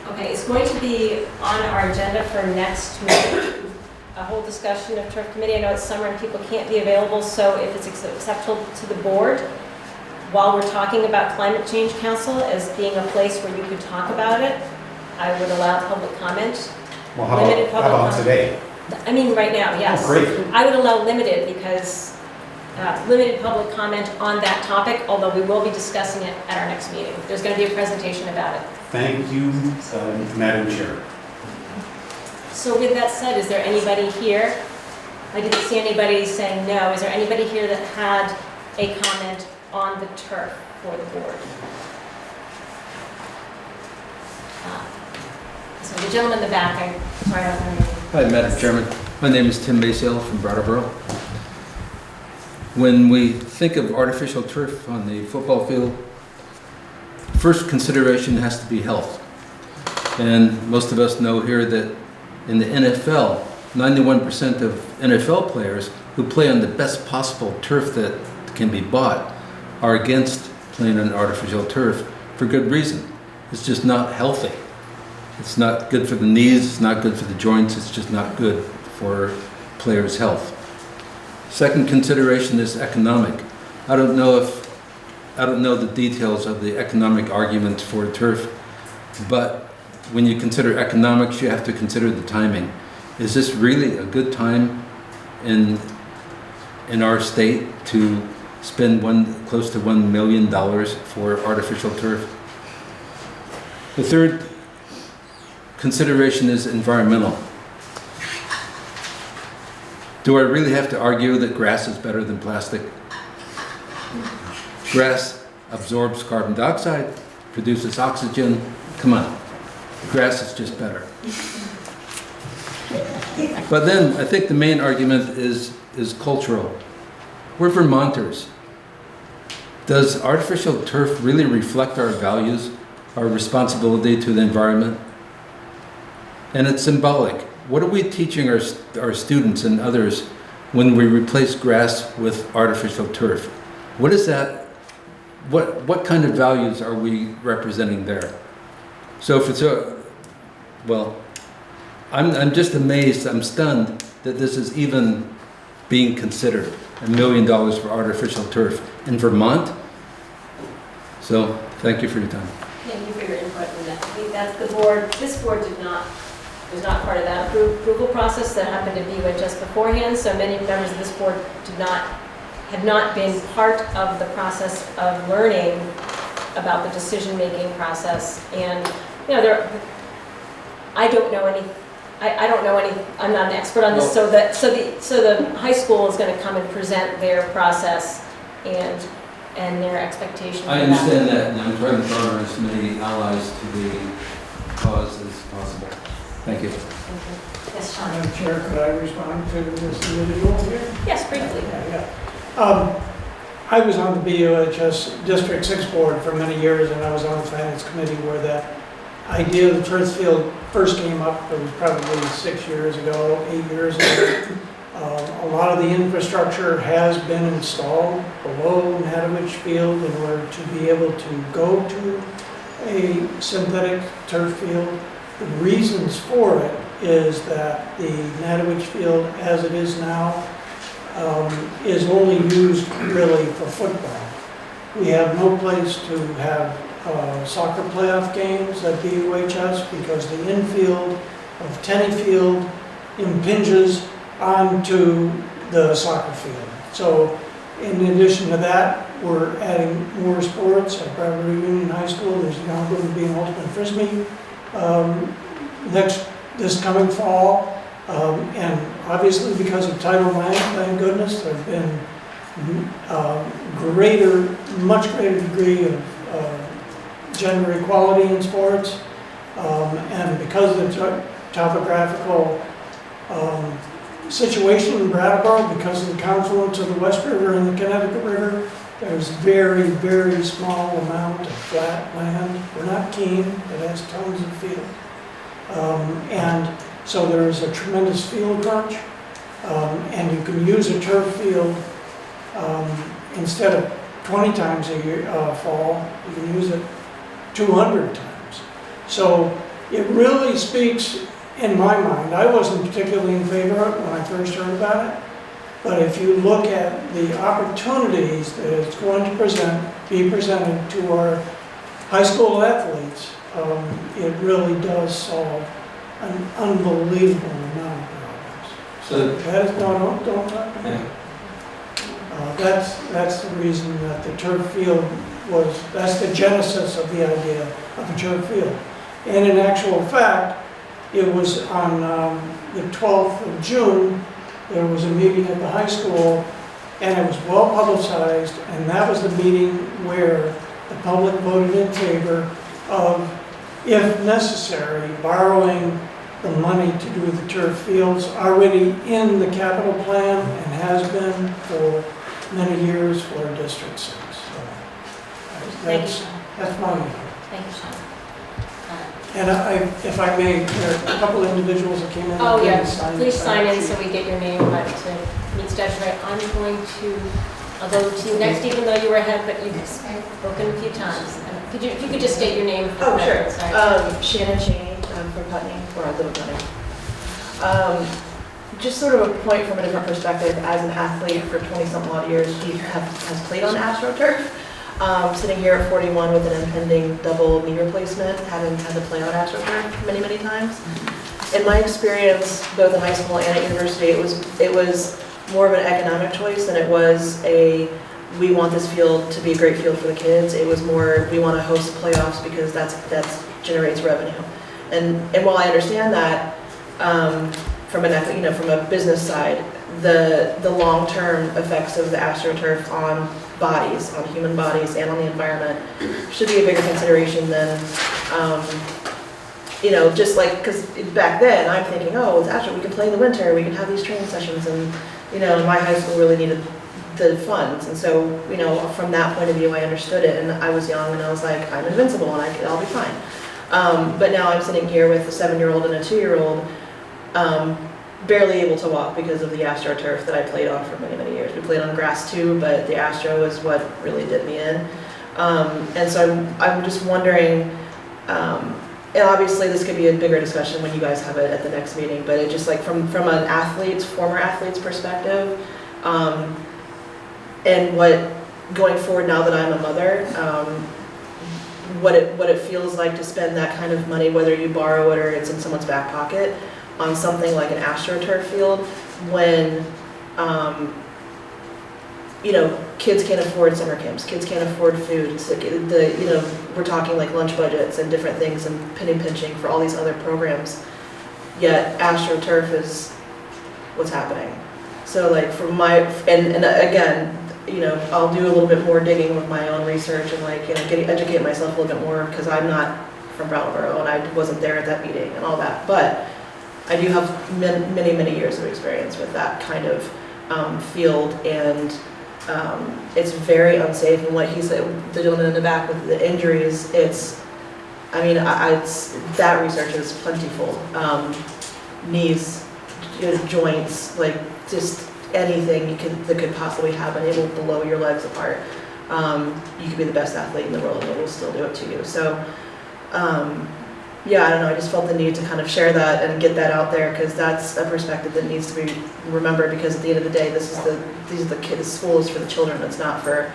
Speaker 1: okay, it's going to be on our agenda for next meeting. A whole discussion of turf committee. I know it's summer and people can't be available, so if it's acceptable to the board, while we're talking about Climate Change Council as being a place where you could talk about it, I would allow public comment.
Speaker 6: Well, how about today?
Speaker 1: I mean, right now, yes.
Speaker 6: Oh, great.
Speaker 1: I would allow limited, because limited public comment on that topic, although we will be discussing it at our next meeting. There's going to be a presentation about it.
Speaker 6: Thank you, Madam Chair.
Speaker 1: So with that said, is there anybody here? I didn't see anybody saying no. Is there anybody here that had a comment on the turf for the board? So the gentleman in the back, I'm sorry, I don't know.
Speaker 11: Hi, Madam Chairman. My name is Tim Maciel from Brattleboro. When we think of artificial turf on the football field, first consideration has to be health. And most of us know here that in the NFL, 91% of NFL players who play on the best possible turf that can be bought are against playing on artificial turf for good reason. It's just not healthy. It's not good for the knees, it's not good for the joints, it's just not good for players' health. Second consideration is economic. I don't know the details of the economic arguments for turf, but when you consider economics, you have to consider the timing. Is this really a good time in our state to spend close to $1 million for artificial turf? The third consideration is environmental. Do I really have to argue that grass is better than plastic? Grass absorbs carbon dioxide, produces oxygen. Come on, grass is just better. But then I think the main argument is cultural. We're Vermonters. Does artificial turf really reflect our values, our responsibility to the environment? And it's symbolic. What are we teaching our students and others when we replace grass with artificial turf? What is that? What kind of values are we representing there? So if it's well, I'm just amazed, I'm stunned that this is even being considered, $1 million for artificial turf in Vermont. So thank you for your time.
Speaker 1: Thank you for your input on that. I think that's the board, this board was not part of that approval process that happened at BUHS beforehand, so many members of this board have not been part of the process of learning about the decision-making process. And, you know, I don't know any, I'm not an expert on this, so the high school is going to come and present their process and their expectation.
Speaker 11: I understand that, and I'm trying to garner as many allies to the cause as possible. Thank you.
Speaker 1: Yes, Sean.
Speaker 4: Madam Chair, could I respond to this individual here?
Speaker 1: Yes, briefly.
Speaker 4: Yeah. I was on the BUHS District 6 board for many years, and I was on the finance committee where that idea of the turf field first came up. It was probably 6 years ago, 8 years ago. A lot of the infrastructure has been installed below Natowich Field in order to be able to go to a synthetic turf field. The reasons for it is that the Natowich Field, as it is now, is only used really for football. We have no place to have soccer playoff games at BUHS because the infield of Tenney Field impinges onto the soccer field. So in addition to that, we're adding more sports at Brattleboro Union High School. There's now going to be an ultimate frisbee this coming fall. And obviously because of Title IX, thank goodness, there have been much greater degree of gender equality in sports. And because of the topographical situation in Brattleboro, because of the confluence of the West River and the Connecticut River, there's very, very small amount of flat land. We're not Keene, it has tons of field. And so there's a tremendous field crunch, and you can use a turf field instead of 20 times a year fall, you can use it 200 times. So it really speaks, in my mind, I wasn't particularly in favor of it when I first heard about it, but if you look at the opportunities that it's going to be presented to our high school athletes, it really does solve an unbelievable amount of problems. So don't talk about it. That's the reason that the turf field that's the genesis of the idea of a turf field. And in actual fact, it was on the 12th of June, there was a meeting at the high school, and it was well publicized, and that was the meeting where the public voted in favor of, if necessary, borrowing the money to do the turf fields already in the capital plan and has been for many years for District 6. So that's my view.
Speaker 1: Thank you, Sean.
Speaker 4: And if I may, there are a couple of individuals that came in.
Speaker 1: Oh,
Speaker 4: and
Speaker 1: yeah,
Speaker 4: didn't sign
Speaker 1: please
Speaker 4: the
Speaker 1: sign in
Speaker 4: sheet.
Speaker 1: so we get your name right to meet statutory. I'll go to you next, even though you were ahead, but you've spoken a few times. If you could just state your name. For
Speaker 12: Oh,
Speaker 1: the
Speaker 12: sure.
Speaker 1: record, sorry.
Speaker 12: Shannon Cheney, I'm from Putney, or I live in Putney. Just sort of a point from a different perspective, as an athlete for 20-something odd years, he has played on AstroTurf. Sitting here at 41 with an impending double knee replacement, having had to play on AstroTurf many, many times. In my experience, both in high school and at university, it was more of an economic choice than it was we want this field to be a great field for the kids. It was more, we want to host playoffs because that generates revenue. And while I understand that, from from a business side, the long-term effects of the AstroTurf on bodies, on human bodies and on the environment should be a bigger consideration than, just like, because back then I'm thinking, oh, it's Astro, we can play in the winter, we can have these training sessions, and, my high school really needed the funds. And so, from that point of view, I understood it, and I was young and I was like, I'm invincible and I'll be fine. But now I'm sitting here with a 7-year-old and a 2-year-old, barely able to walk because of the AstroTurf that I played on for many, many years. We played on grass too, but the Astro is what really did me in. And so I'm just wondering, and obviously this could be a bigger discussion when you guys have it at the next meeting, but it just like from an former athlete's perspective, and what, going forward now that I'm a mother, what it feels like to spend that kind of money, whether you borrow it or it's in someone's back pocket, on something like an AstroTurf field, when kids can't afford summer camps, kids can't afford food. It's like we're talking like lunch budgets and different things and penny pinching for all these other programs. Yet AstroTurf is what's happening. So like from and again, I'll do a little bit more digging with my own research and educate myself a little bit more, because I'm not from Brattleboro and I wasn't there at that meeting and all that. But I do have many, many years of experience with that kind of field, and it's very unsafe. And what he said, the gentleman in the back with the injuries, that research is plentiful. Knees, joints, like just anything that could possibly happen, it will blow your legs apart. You could be the best athlete in the world and it will still do it to you. So, I don't know, I just felt the need to kind of share that and get that out there, because that's a perspective that needs to be remembered, because at the end of the day, these are the kids, school is for the children, it's not for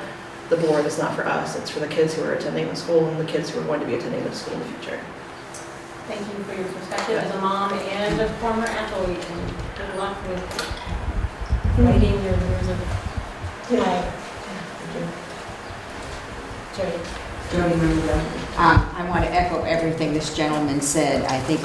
Speaker 12: the board, it's not for us, it's for the kids who are attending the school and the kids who are going to be attending the school in the future.
Speaker 1: Thank you for your perspective as a mom and a former athlete, and good luck with writing your years of life. Jody.
Speaker 2: Jody Maruda. I want to echo everything this gentleman said. I think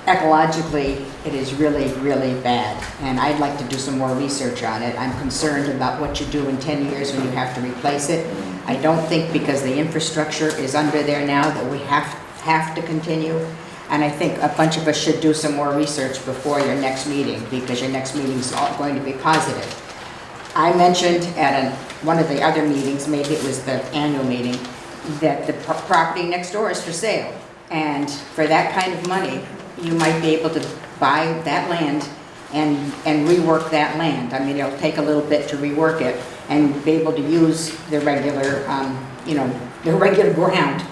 Speaker 2: ecologically it is really, really bad, and I'd like to do some more research on it. I'm concerned about what you do in 10 years when you have to replace it. I don't think because the infrastructure is under there now that we have to continue, and I think a bunch of us should do some more research before your next meeting, because your next meeting is going to be positive. I mentioned at one of the other meetings, maybe it was the annual meeting, that the property next door is for sale. And for that kind of money, you might be able to buy that land and rework that land. I mean, it'll take a little bit to rework it and be able to use the regular, the regular ground.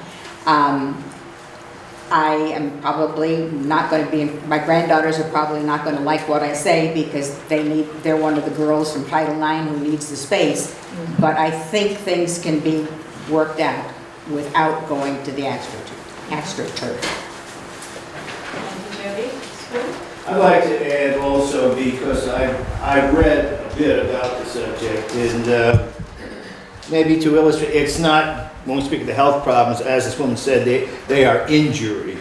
Speaker 2: I am probably not going to be, my granddaughters are probably not going to like what I say, because they're one of the girls from Title IX who needs the space. But I think things can be worked out without going to the AstroTurf.
Speaker 1: Thank you, Jody.
Speaker 3: I'd like to add also, because I read a bit about the subject, and maybe to illustrate, it's not, when we speak of the health problems, as this woman said, they are injury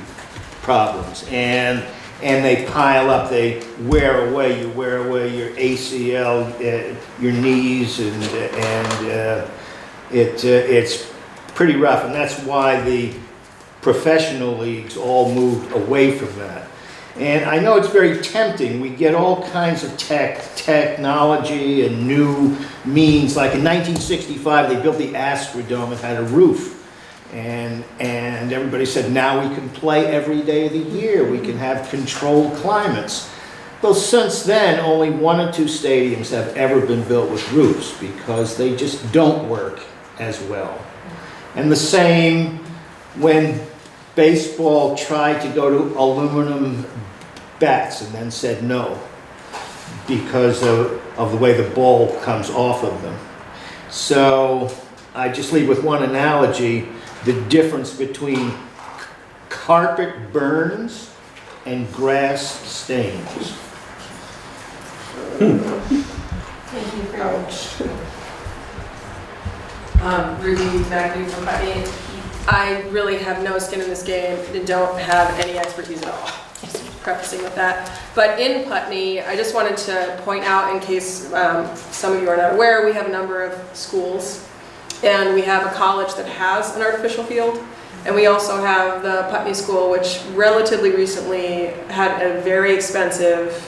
Speaker 3: problems, and they pile up, they wear away. You wear away your ACL, your knees, and it's pretty rough, and that's why the professional leagues all moved away from that. And I know it's very tempting. We get all kinds of technology and new means. Like in 1965, they built the Astrodome. It had a roof. And everybody said, now we can play every day of the year. We can have controlled climates. Well, since then, only 1 or 2 stadiums have ever been built with roofs, because they just don't work as well. And the same when baseball tried to go to aluminum bats and then said no, because of the way the ball comes off of them. So I just leave with one analogy: the difference between carpet burns and grass stains.
Speaker 1: Thank you for your
Speaker 13: Ruby Maggie from Putney.
Speaker 8: I really have no skin in this game and don't have any expertise at all. Just prefacing with that. But in Putney, I just wanted to point out, in case some of you are not aware, we have a number of schools, and we have a college that has an artificial field, and we also have the Putney School, which relatively recently had a very expensive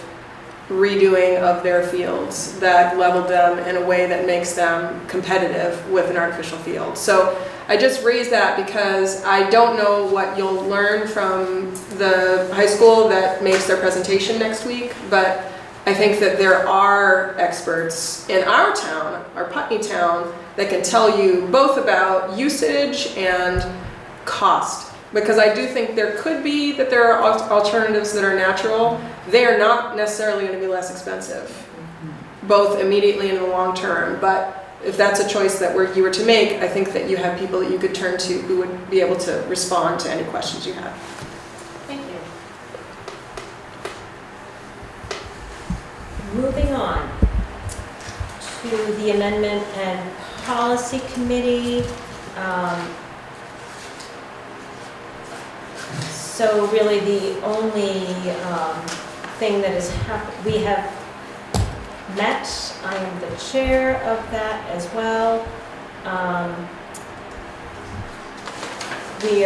Speaker 8: redoing of their fields that leveled them in a way that makes them competitive with an artificial field. So I just raised that because I don't know what you'll learn from the high school that makes their presentation next week, but I think that there are experts in our town, our Putney town, that can tell you both about usage and cost. Because I do think there could be that there are alternatives that are natural. They are not necessarily going to be less expensive, both immediately and in the long term. But if that's a choice that you were to make, I think that you have people that you could turn to who would be able to respond to any questions you have.
Speaker 1: Thank you. Moving on to the Amendment and Policy Committee. So really the only thing that has happened, we have met, I am the chair of that as well. We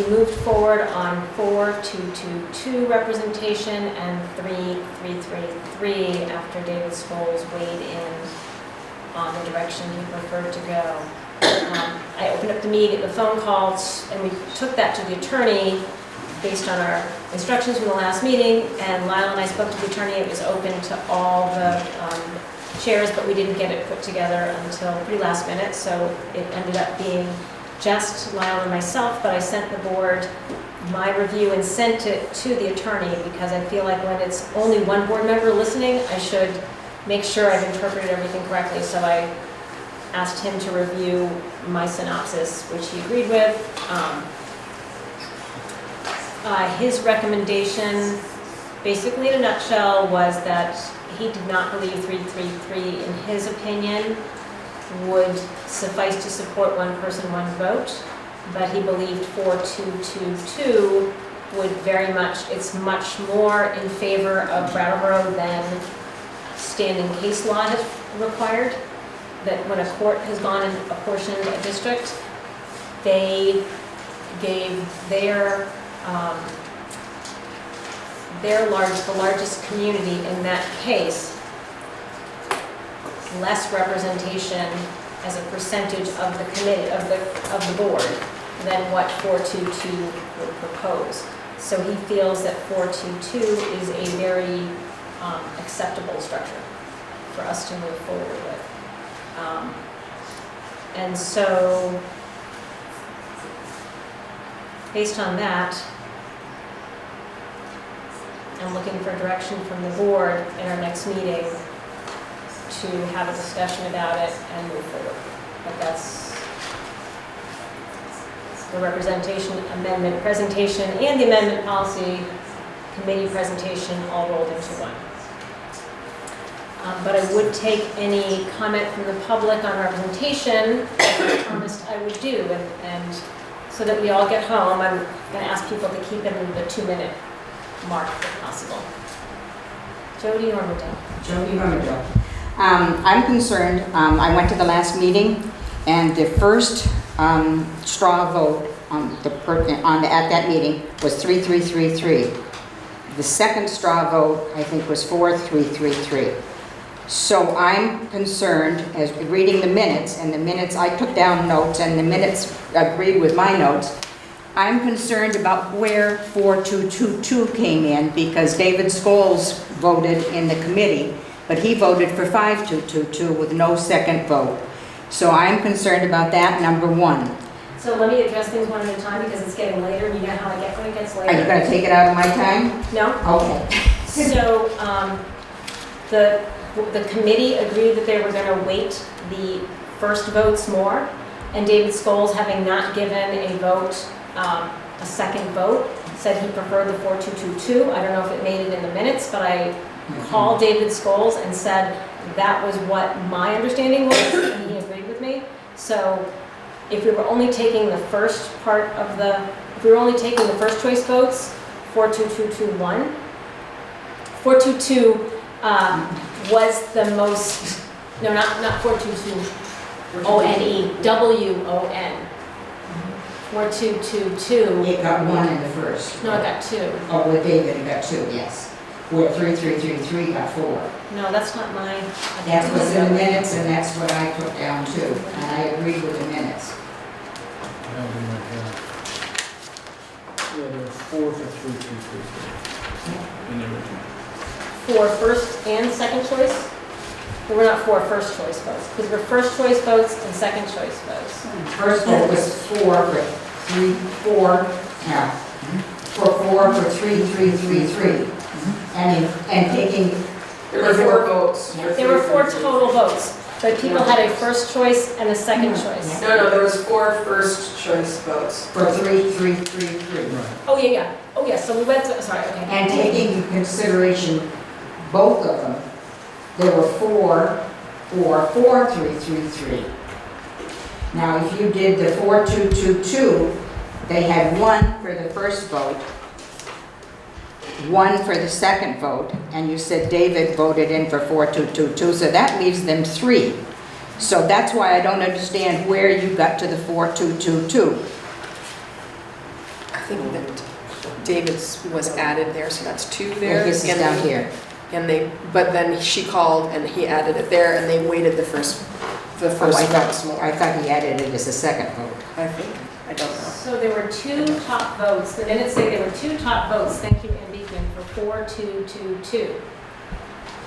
Speaker 1: moved forward on 4-2-2-2 representation and 3-3-3-3 after David Scholes weighed in on the direction he preferred to go. I opened up the phone calls, and we took that to the attorney based on our instructions from the last meeting, and Lyle and I spoke to the attorney. It was open to all the chairs, but we didn't get it put together until pretty last minute, so it ended up being just Lyle and myself, but I sent the board my review and sent it to the attorney because I feel like when it's only one board member listening, I should make sure I've interpreted everything correctly, so I asked him to review my synopsis, which he agreed with. His recommendation, basically in a nutshell, was that he did not believe 3-3-3, in his opinion, would suffice to support one person, one vote, but he believed 4-2-2-2 would very much, it's much more in favor of Brattleboro than standing case law has required, that when a court has gone and apportioned a district, they gave the largest community in that case less representation as a percentage of the committee, of the board, than what 4-2-2 would propose. So he feels that 4-2-2 is a very acceptable structure for us to move forward with. And so, based on that, I'm looking for direction from the board in our next meeting to have a discussion about it and move forward. But that's the representation amendment presentation and the amendment policy committee presentation all rolled into one. But I would take any comment from the public on representation, as I promised I would do, and so that we all get home, I'm going to ask people to keep it in the 2-minute mark if possible. Jody Ormondale.
Speaker 2: Jody Ormondale. I'm concerned, I went to the last meeting, and the first straw vote at that meeting was 3-3-3-3. The second straw vote, I think, was 4-3-3-3. So I'm concerned, as reading the minutes, and the minutes, I took down notes, and the minutes agreed with my notes. I'm concerned about where 4-2-2-2 came in, because David Scholes voted in the committee, but he voted for 5-2-2-2 with no second vote. So I'm concerned about that, number one.
Speaker 1: So let me address things one at a time because it's getting later, and you know how I get when it gets later.
Speaker 2: Are you going to take it out of my time?
Speaker 1: No.
Speaker 2: Okay.
Speaker 1: So the committee agreed that they were going to weight the first votes more, and David Scholes, having not given a vote, a second vote, said he preferred the 4-2-2-2. I don't know if it made it in the minutes, but I called David Scholes and said that was what my understanding was, and he agreed with me. So if we were only taking the first part of if we were only taking the first choice votes, 42221, 422 was the most, no, not 422, O-N-E, W-O-N. 4222.
Speaker 2: It got one in the first.
Speaker 1: No, I got two.
Speaker 2: Oh, with David, it got two, yes. 43333 got four.
Speaker 1: No, that's not mine.
Speaker 2: That was in the minutes, and that's what I took down too, and I agreed with the minutes.
Speaker 10: I have them right here. Yeah, there were 4 for 3 in the original.
Speaker 1: For first and second choice? There were not 4 first choice votes, because there were first choice votes and second choice votes.
Speaker 2: First vote was 4 for 3333. And taking.
Speaker 12: There were 4 votes.
Speaker 1: There were 4 total votes, but people had a first choice and a second choice.
Speaker 12: No, there was 4 first choice votes.
Speaker 2: For 3333.
Speaker 1: Oh, yeah. Oh, yeah, so we went to, sorry, okay.
Speaker 2: And taking into consideration both of them, there were 4 for 4333. Now, if you did the 4222, they had 1 for the first vote, 1 for the second vote, and you said David voted in for 4222, so that leaves them 3. So that's why I don't understand where you got to the 4222.
Speaker 13: I think that David's was added there, so that's 2 there.
Speaker 2: This is down here.
Speaker 13: But then she called and he added it there, and they weighted the first votes more.
Speaker 2: I thought he added it as a second vote.
Speaker 13: I think, I don't know.
Speaker 1: So there were 2 top votes. The minutes say there were 2 top votes, thank you, Ann Beekman, for 4222,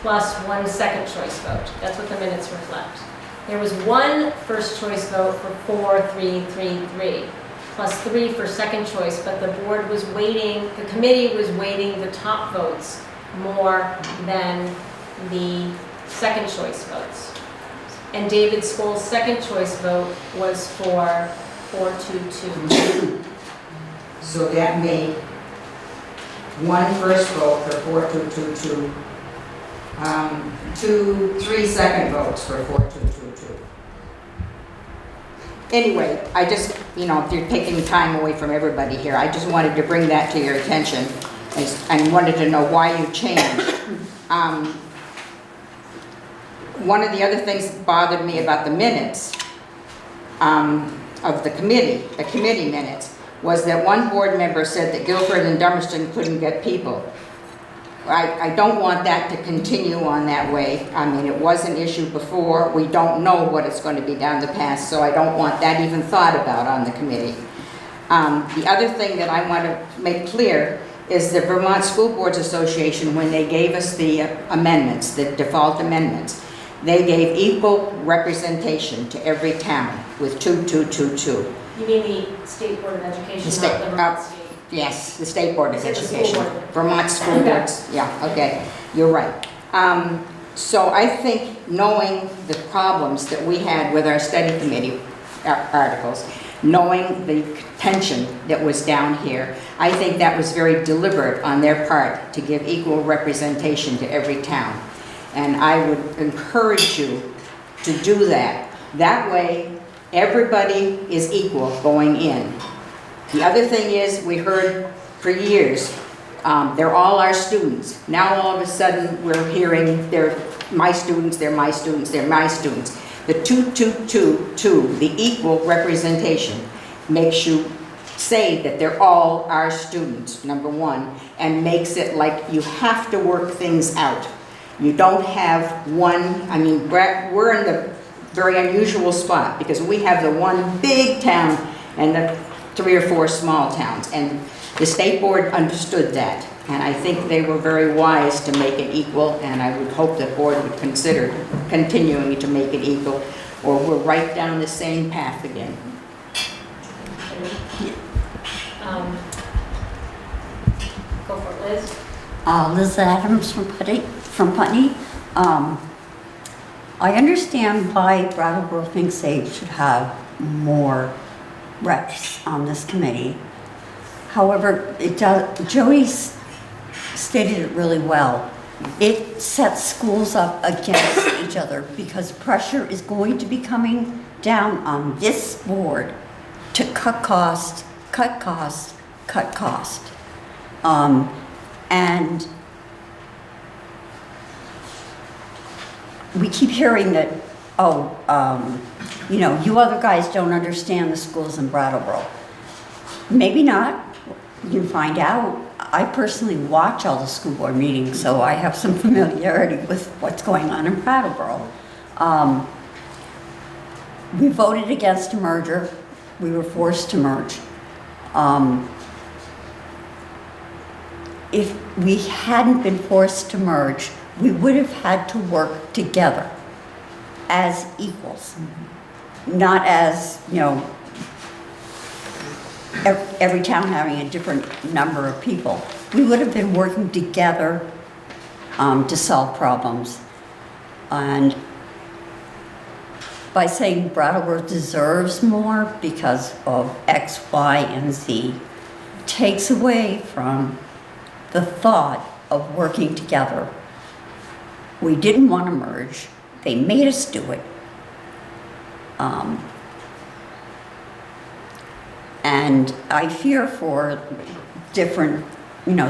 Speaker 1: plus 1 second choice vote. That's what the minutes reflect. There was 1 first choice vote for 4333, plus 3 for second choice, but the board was weighting, the committee was weighting the top votes more than the second choice votes. And David Skoll's second choice vote was for 422.
Speaker 2: So that made 1 first vote for 4222, 3 second votes for 4222. Anyway, I just, if you're taking time away from everybody here, I just wanted to bring that to your attention and wanted to know why you changed. One of the other things that bothered me about the minutes of the committee minutes, was that one board member said that Guilford and Dummerston couldn't get people. I don't want that to continue on that way. I mean, it was an issue before. We don't know what it's going to be down the path, so I don't want that even thought about on the committee. The other thing that I want to make clear is the Vermont School Boards Association, when they gave us the amendments, the default amendments, they gave equal representation to every town with 2222.
Speaker 1: You mean the State Board of Education,
Speaker 2: The
Speaker 1: not the Vermont State?
Speaker 2: Yes, the State Board of
Speaker 1: Is it the school
Speaker 2: Education.
Speaker 1: board?
Speaker 2: Vermont School Boards, yeah, okay, you're right. So I think knowing the problems that we had with our study committee articles, knowing the tension that was down here, I think that was very deliberate on their part to give equal representation to every town. And I would encourage you to do that. That way, everybody is equal going in. The other thing is, we heard for years, they're all our students. Now all of a sudden, we're hearing they're my students, they're my students, they're my students. The 2222, the equal representation, makes you say that they're all our students, number one, and makes it like you have to work things out. You don't have one, we're in the very unusual spot because we have the one big town and the 3 or 4 small towns, and the state board understood that, and I think they were very wise to make it equal, and I would hope the board would consider continuing to make it equal, or we're right down the same path again.
Speaker 1: Go for it, Liz.
Speaker 14: Liz Adams from Putney. I understand why Brattleboro thinks they should have more reps on this committee. However, Jody stated it really well. It sets schools up against each other because pressure is going to be coming down on this board to cut cost, cut cost, cut cost. And we keep hearing that, you other guys don't understand the schools in Brattleboro. Maybe not. You can find out. I personally watch all the school board meetings, so I have some familiarity with what's going on in Brattleboro. We voted against a merger. We were forced to merge. If we hadn't been forced to merge, we would have had to work together as equals, not as, every town having a different number of people. We would have been working together to solve problems. And by saying Brattleboro deserves more because of X, Y, and Z, takes away from the thought of working together. We didn't want to merge. They made us do it. And I fear for different,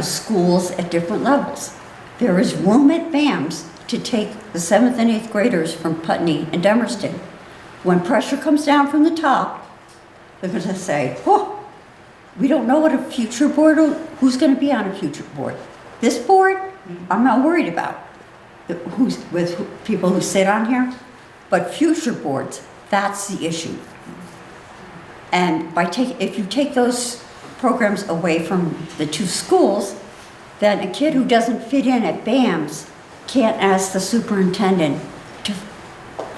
Speaker 14: schools at different levels. There is room at BAMS to take the 7th and 8th graders from Putney and Demerston. When pressure comes down from the top, they're going to say, we don't know what a future board, who's going to be on a future board. This board, I'm not worried about people who sit on here, but future boards, that's the issue. And if you take those programs away from the two schools, then a kid who doesn't fit in at BAMS can't ask the superintendent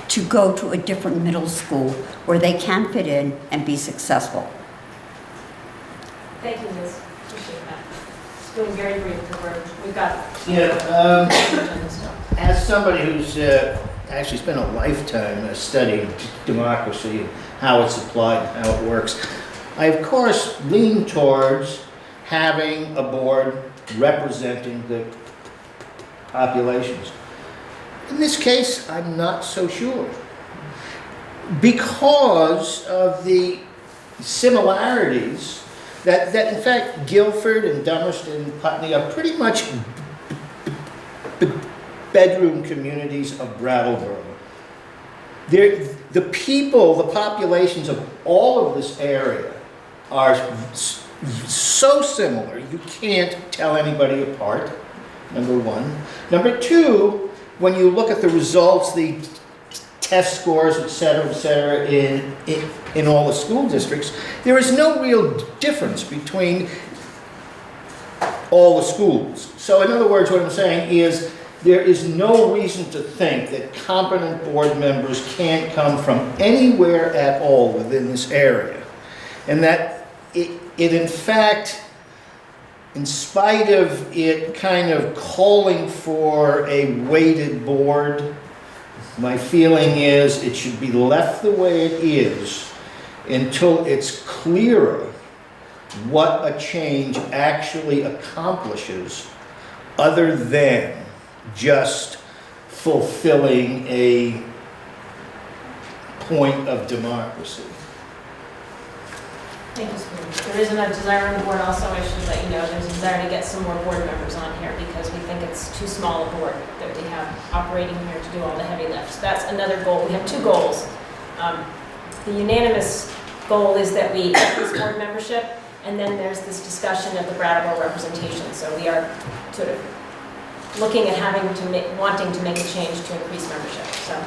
Speaker 14: to go to a different middle school where they can fit in and be successful.
Speaker 1: Thank you, Liz. Appreciate that. It's been very brief because we've got.
Speaker 3: As somebody who's actually spent a lifetime studying democracy, how it's applied, how it works, I of course lean towards having a board representing the populations. In this case, I'm not so sure. Because of the similarities that in fact Guilford and Dummerston and Putney are pretty much bedroom communities of Brattleboro. The people, the populations of all of this area are so similar, you can't tell anybody apart, number one. Number two, when you look at the results, the test scores, et cetera, in all the school districts, there is no real difference between all the schools. So in other words, what I'm saying is there is no reason to think that competent board members can't come from anywhere at all within this area. And that it in fact, in spite of it kind of calling for a weighted board, my feeling is it should be left the way it is until it's clearer what a change actually accomplishes other than just fulfilling a point of democracy.
Speaker 1: Thank you, Steve. There is a desire on the board also, I should let you know, there's a desire to get some more board members on here because we think it's too small a board that we have operating here to do all the heavy lifts. That's another goal. We have two goals. The unanimous goal is that we increase board membership, and then there's this discussion of the Brattleboro representation. So we are sort of looking at wanting to make a change to increase membership. So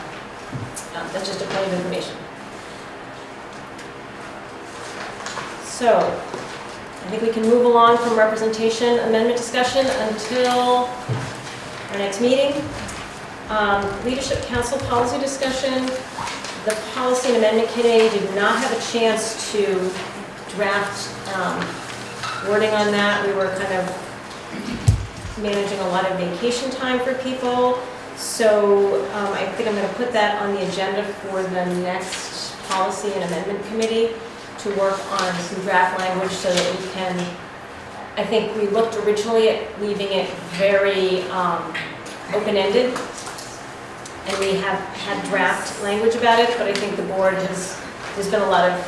Speaker 1: that's just a point of information. So I think we can move along from representation amendment discussion until our next meeting. Leadership Council policy discussion. The Policy and Amendment Committee did not have a chance to draft wording on that. We were kind of managing a lot of vacation time for people. So I think I'm going to put that on the agenda for the next Policy and Amendment Committee to work on some draft language so that we can, I think we looked originally at leaving it very open-ended. and we have had draft language about it, but I think the board there's been a lot of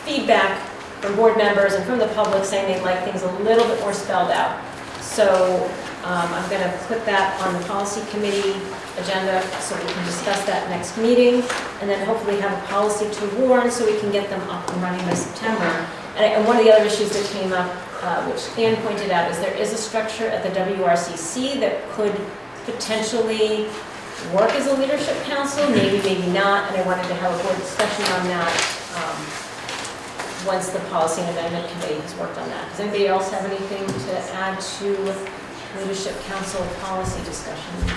Speaker 1: feedback from board members and from the public saying they'd like things a little bit more spelled out. So I'm going to put that on the policy committee agenda so we can discuss that next meeting, and then hopefully have a policy to warn so we can get them up and running by September. And one of the other issues that came up, which Ann pointed out, is there is a structure at the WRCC that could potentially work as a leadership council, maybe, maybe not, and I wanted to have a board discussion on that once the policy and amendment committee has worked on that. Does anybody else have anything to add to leadership council policy discussions?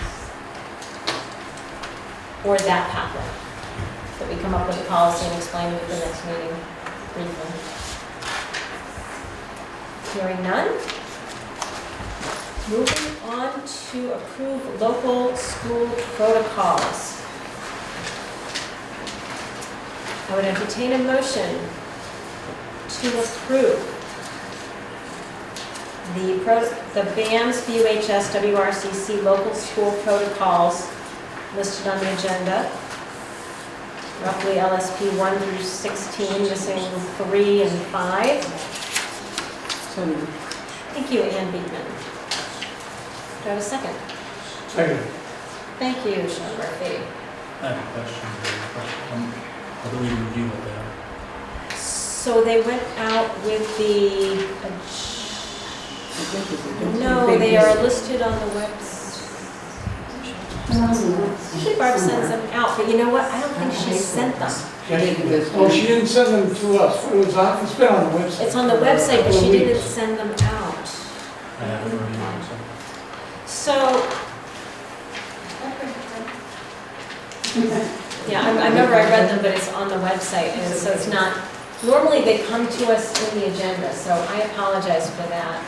Speaker 1: Or that pathway, that we come up with a policy and explain it at the next meeting briefly? Hearing none. Moving on to approve local school protocols. I would entertain a motion to approve the BAMS, BUHS, WRCC local school protocols listed on the agenda. Roughly LSP 1 through 16, missing 3 and 5. Thank you, Ann Beekman. Do I have a second?
Speaker 4: Second.
Speaker 1: Thank you, Sean Murphy.
Speaker 10: I have a question. How do we review what they are?
Speaker 1: So they went out with no, they are listed on the website. Usually Barb sends them out, but you know what? I don't think she sent them.
Speaker 4: Oh, she didn't send them to us. It's been on the website.
Speaker 1: It's on the website, but she didn't send them out.
Speaker 10: I haven't reviewed
Speaker 1: So, yeah, I remember I read them, but it's on the website, and so it's not, normally they come to us in the agenda, so I apologize for that.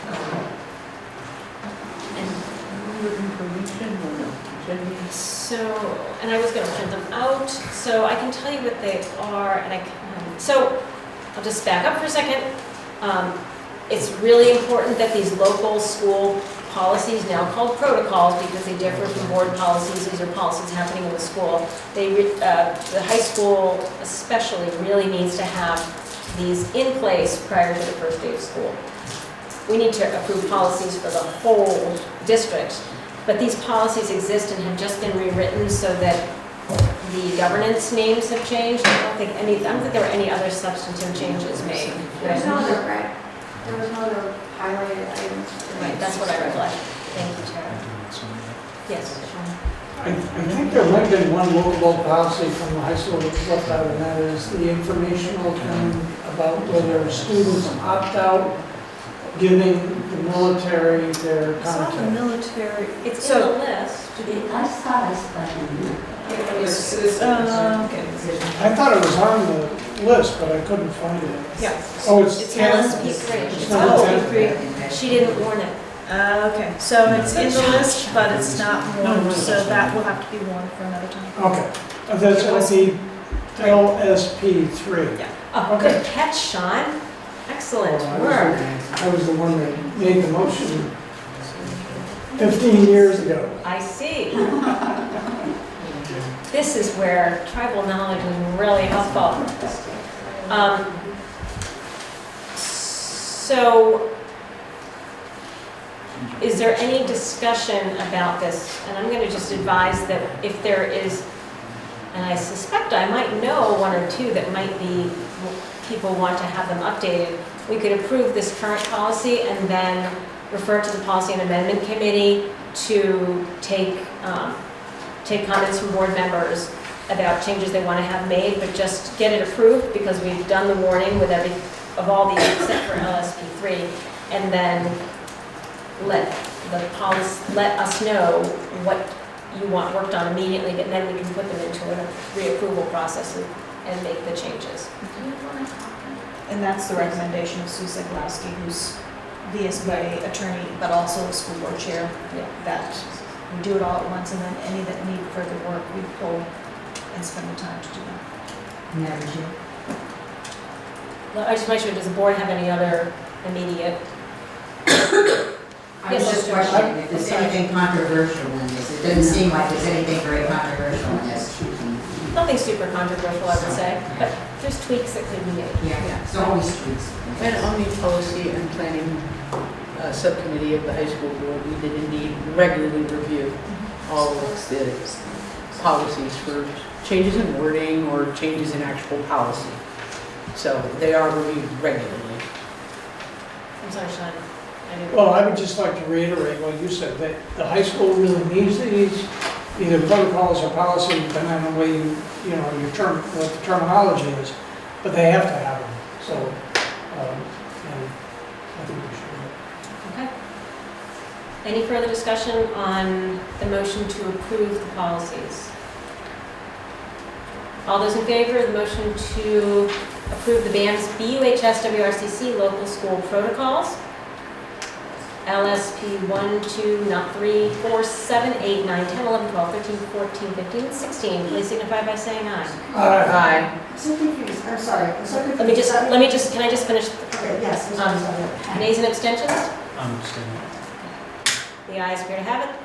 Speaker 1: So, and I was going to print them out, so I can tell you what they are, and so I'll just back up for a second. It's really important that these local school policies, now called protocols because they differ from board policies, these are policies happening in the school. The high school especially really needs to have these in place prior to the first day of school. We need to approve policies for the whole district, but these policies exist and have just been rewritten so that the governance names have changed. I don't think there were any other substantive changes made.
Speaker 9: There's no other, right? There was no other highlighted items.
Speaker 1: Right, that's what I recollect. Thank you, Tara. Yes, Sean.
Speaker 4: I think there might have been one local policy from the high school that was left out, and that is the informational thing about whether students opt out giving the military their
Speaker 9: It's not the
Speaker 4: content.
Speaker 9: military.
Speaker 1: It's in the list.
Speaker 14: I saw this button.
Speaker 9: Okay.
Speaker 4: I thought it was on the list, but I couldn't find it.
Speaker 9: Yeah.
Speaker 4: Oh, it's
Speaker 1: It's
Speaker 4: 10?
Speaker 1: LSP3.
Speaker 4: It's
Speaker 1: Oh,
Speaker 4: number 10?
Speaker 1: she didn't warn it.
Speaker 9: Okay, so it's in the list, but it's not warned, so that will have to be warned for another time.
Speaker 4: Okay. That's LSP3.
Speaker 9: Yeah.
Speaker 1: Oh,
Speaker 4: Okay.
Speaker 1: good catch, Sean. Excellent
Speaker 4: Oh,
Speaker 1: work.
Speaker 4: I was the one that made the motion 15 years ago.
Speaker 1: I see. This is where tribal knowledge is really helpful. So, is there any discussion about this? And I'm going to just advise that if there is, and I suspect I might know one or two that might be, people want to have them updated, we could approve this current policy and then refer to the Policy and Amendment Committee to take comments from board members about changes they want to have made, but just get it approved because we've done the warning with all these except for LSP3, and then let us know what you want worked on immediately, but then we can put them into a reapproval process and make the changes.
Speaker 9: And that's the recommendation of Sue Zeglowski, who's VSBA attorney, but also a school board chair, that we do it all at once, and then any that need further work, we pull and spend the time to do that.
Speaker 2: Madam Chair.
Speaker 1: Well, I just make sure, does the board have any other immediate?
Speaker 2: I was just questioning if there's anything controversial in this. It doesn't seem like there's anything very controversial in
Speaker 1: nothing super controversial, I would say, but there's tweaks that could be made.
Speaker 2: Yeah, it's always tweaks.
Speaker 5: And on the policy and planning subcommittee of the high school board, we did indeed regularly review all of the policies for changes in wording or changes in actual policy. So they are reviewed regularly.
Speaker 1: I'm sorry, Sean. I didn't-
Speaker 4: Well, I would just like to reiterate what you said, that the high school really needs these, either protocols or policy, depending on the way you know, your term, what the terminology is, but they have to have them, so, and I think we should.
Speaker 1: Okay. Any further discussion on the motion to approve the policies? All those in favor of the motion to approve the BAM's BUHS WRCC local school protocols? LSP 1, 2, not 3, 4, 7, 8, 9, 10, 11, 12, 13, 14, 15, and 16. Please signify by saying aye.
Speaker 5: Aye.
Speaker 2: I'm so confused, I'm sorry, I'm so confused.
Speaker 1: Can I just finish?
Speaker 2: Okay, yes, I'm sorry.
Speaker 1: Nays and abstentions?
Speaker 10: I'm abstaining.
Speaker 1: The ayes appear to have it.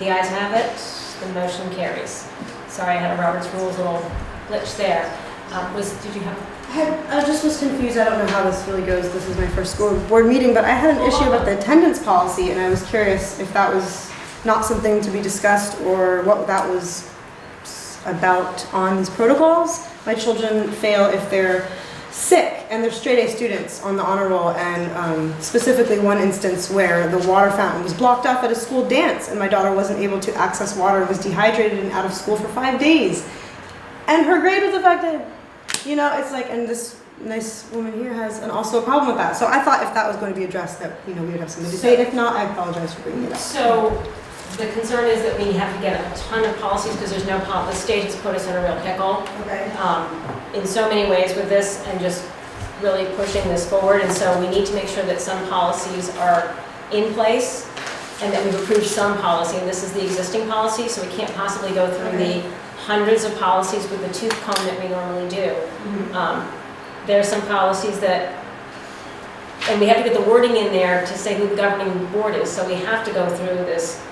Speaker 1: The ayes have it. The motion carries. Sorry, I had a Robert's Rules little glitch there. Did you have?
Speaker 7: I just was confused. I don't know how this really goes. This is my first school board meeting, but I had an issue about the attendance policy, and I was curious if that was not something to be discussed or what that was about on these protocols. My children fail if they're sick, and they're straight A students on the honor roll, and specifically one instance where the water fountain was blocked off at a school dance, and my daughter wasn't able to access water, was dehydrated and out of school for 5 days, and her grade was affected. You know, it's like, and this nice woman here has also a problem with that. So I thought if that was going to be addressed, that, you know, we would have something to say. If not, I apologize for bringing it up.
Speaker 1: So the concern is that we have to get a ton of policies because there's no the state has put us in a real pickle.
Speaker 7: Okay.
Speaker 1: In so many ways with this and just really pushing this forward. And so we need to make sure that some policies are in place and that we've approved some policy. And this is the existing policy, so we can't possibly go through the hundreds of policies with the tooth comb that we normally do. There are some policies that, and we have to get the wording in there to say who the governing board is. So we have to go through this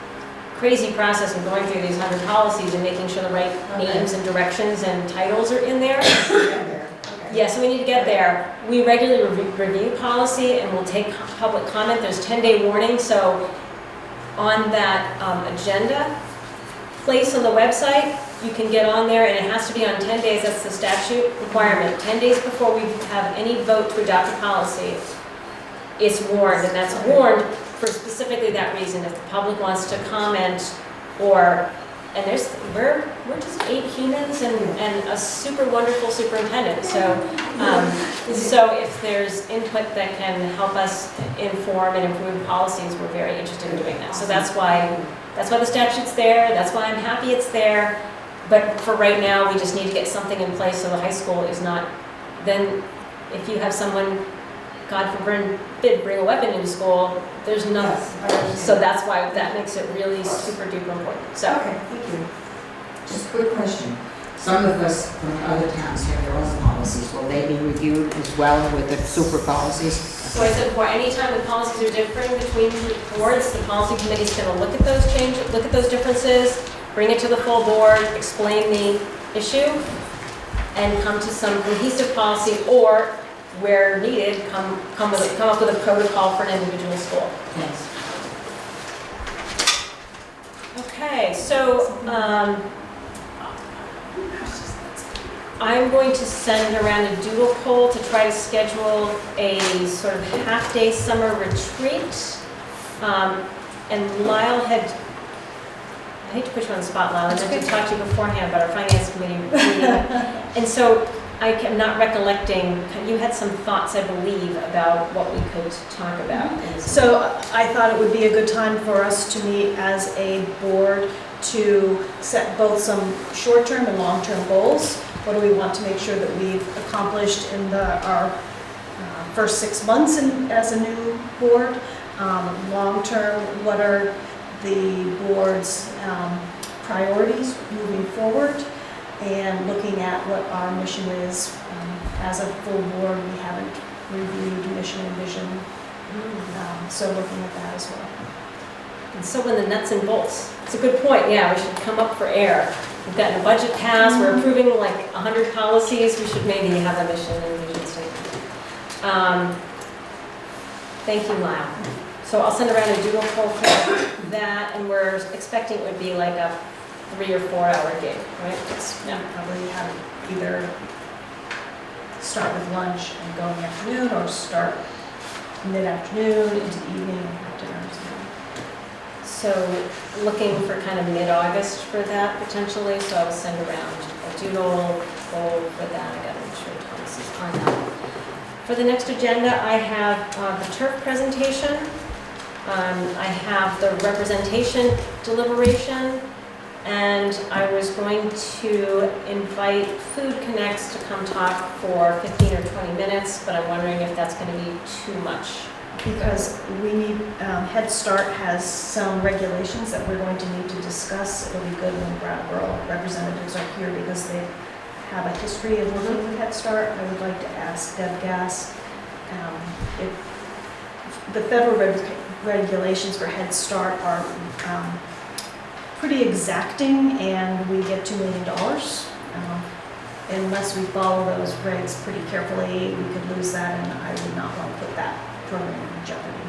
Speaker 1: crazy process of going through these 100 policies and making sure the right names and directions and titles are in there. Yeah, so we need to get there. We regularly review policy and we'll take public comment. There's 10-day warning, so on that agenda place on the website, you can get on there and it has to be on 10 days, that's the statute requirement. 10 days before we have any vote to adopt a policy, it's warned, and that's warned for specifically that reason. If the public wants to comment or, and we're just 8 humans and a super wonderful superintendent. So, so if there's input that can help us inform and improve policies, we're very interested in doing that. So that's why the statute's there, that's why I'm happy it's there. But for right now, we just need to get something in place so the high school is not, then if you have someone, God forbid, bring a weapon into school, there's nothing. So that's why that makes it really super duper important. So.
Speaker 2: Okay, thank you. Just a quick question. Some of us from other towns have their own policies. Will they be reviewed as well with the super policies?
Speaker 1: So I said before, anytime the policies are differing between boards, the policy committee is going to look at those changes, look at those differences, bring it to the full board, explain the issue, and come to some cohesive policy, or where needed, come up with a protocol for an individual school.
Speaker 2: Yes.
Speaker 1: Okay, so I'm going to send around a doodle poll to try to schedule a sort of half-day summer retreat. And Lyle had, I hate to put you on the spot, Lyle, I meant to talk to you beforehand about our finance committee meeting. And so I am not recollecting, you had some thoughts, I believe, about what we could talk about.
Speaker 9: So I thought it would be a good time for us to meet as a board to set both some short-term and long-term goals. What do we want to make sure that we've accomplished in our first 6 months as a new board? Long-term, what are the board's priorities moving forward? And looking at what our mission is. As a full board, we haven't reviewed mission and vision, so looking at that as well.
Speaker 1: And so when the nuts and bolts, it's a good point, yeah, we should come up for air. we've gotten a budget passed, we're approving like 100 policies, we should maybe have a mission and vision statement. Thank you, Lyle. So I'll send around a doodle poll for that, and we're expecting it would be like a 3 or 4 hour gig, right?
Speaker 9: Yeah, probably have it either start with lunch and go in the afternoon, or start mid-afternoon into the evening and have dinner or something.
Speaker 1: So looking for kind of mid-August for that potentially, so I will send around a doodle poll for that. I gotta make sure Thomas is on that. For the next agenda, I have the turf presentation. I have the representation deliberation, and I was going to invite Food Connects to come talk for 15 or 20 minutes, but I'm wondering if that's going to be too much.
Speaker 9: Because we need, Head Start has some regulations that we're going to need to discuss. It'll be good when Brattleboro representatives are here because they have a history of working with Head Start. I would like to ask Deb Gass if the federal regulations for Head Start are pretty exacting, and we get $2 million. Unless we follow those regs pretty carefully, we could lose that, and I would not want to put that program in jeopardy.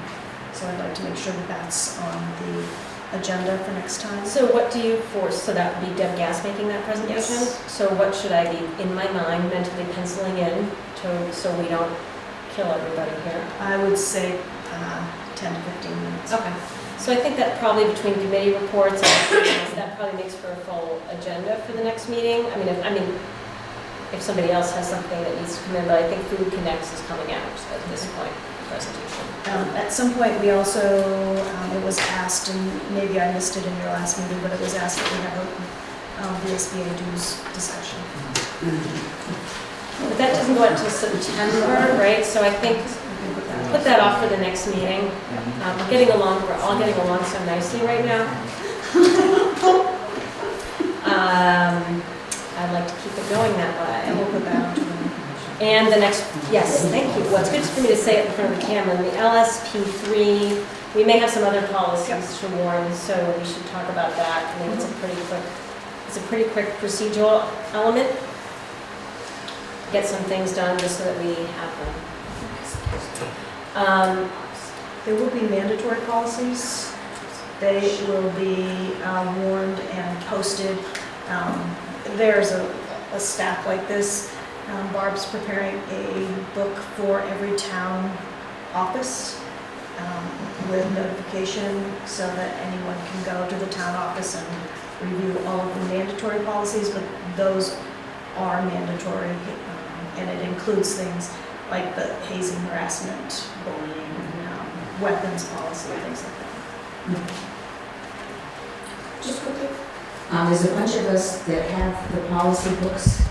Speaker 9: So I'd like to make sure that that's on the agenda for next time.
Speaker 1: So what do you force, so that would be Deb Gass making that presentation?
Speaker 9: Yes.
Speaker 1: So what should I be, in my mind, mentally penciling in so we don't kill everybody here?
Speaker 9: I would say 10 to 15 minutes.
Speaker 1: Okay. So I think that probably between committee reports and everything else, that probably makes for a full agenda for the next meeting. I mean, if somebody else has something that needs to come in, but I think Food Connects is coming out at this point, the presentation.
Speaker 9: At some point, we also, it was asked, and maybe I missed it in your last meeting, but it was asked that we have a VSBA dues discussion.
Speaker 1: But that doesn't go until September, right? So I think put that off for the next meeting. We're all getting along so nicely right now. I'd like to keep it going that way.
Speaker 9: And we'll put that on to the
Speaker 1: And the next, yes, thank you. Well, it's good for me to say it in front of the camera. The LSP3, we may have some other policies to warn, so we should talk about that. I think it's a pretty quick procedural element. Get some things done just so that we have them.
Speaker 9: There will be mandatory policies. They will be warned and posted. There's a stack like this. Barb's preparing a book for every town office with notification so that anyone can go to the town office and review all of the mandatory policies, but those are mandatory, and it includes things like the hazing, harassment, bullying, weapons policy, things like that.
Speaker 2: Just quickly. There's a bunch of us that have the policy books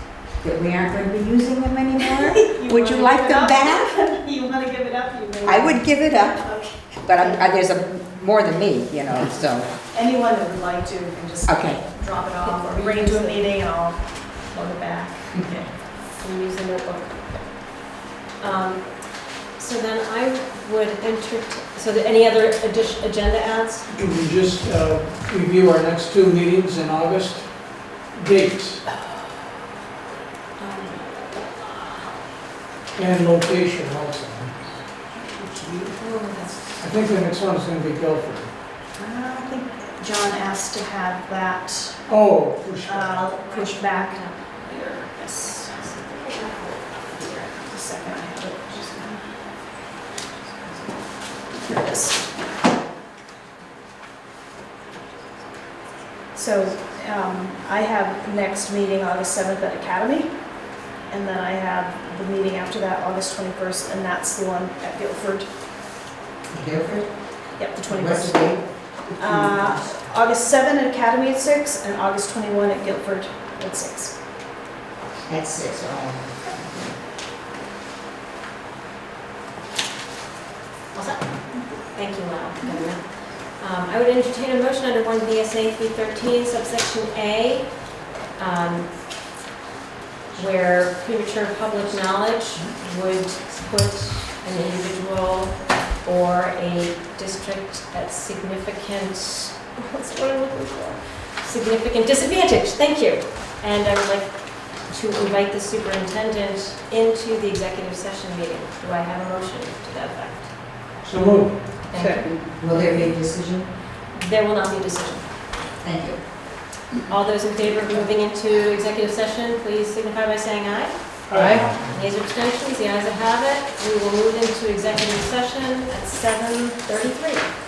Speaker 2: that we aren't going to be using them anymore. Would you like them back?
Speaker 9: You want to give it up? You may.
Speaker 2: I would give it up, but there's more than me, so.
Speaker 9: Anyone that would like to can just
Speaker 2: Okay.
Speaker 9: drop it off or bring it to a meeting and I'll load it back.
Speaker 2: Okay.
Speaker 1: And use the notebook. So then I would any other agenda adds?
Speaker 4: Could we just review our next 2 meetings in August? Dates and location also. I think the next one is going to be Guilford.
Speaker 9: I think John asked to have that pushed back. Yes. Just a second, I have it. Here it is. So I have next meeting August 7th at Academy, and then I have the meeting after that, August 21st, and that's the one at Guilford.
Speaker 2: Guilford?
Speaker 9: Yep, the
Speaker 2: What's
Speaker 9: 21st.
Speaker 2: the date?
Speaker 9: August 7 at Academy at 6, and August 21 at Guilford at 6.
Speaker 2: At 6,
Speaker 1: What's that? Thank you, Lau. I would entertain a motion under 1 VSA 313, subsection A, where premature public knowledge would put an individual or a district at significant, what's what I'm looking for? significant disadvantage. Thank you. And I would like to invite the superintendent into the executive session meeting. Do I have a motion to that effect?
Speaker 4: So moved.
Speaker 1: Thank you.
Speaker 2: Will there be a decision?
Speaker 1: There will not be a decision.
Speaker 2: Thank you.
Speaker 1: All those in favor of moving into executive session, please signify by saying aye. Nays or abstentions, the ayes have it. We will move into executive session at 7:33.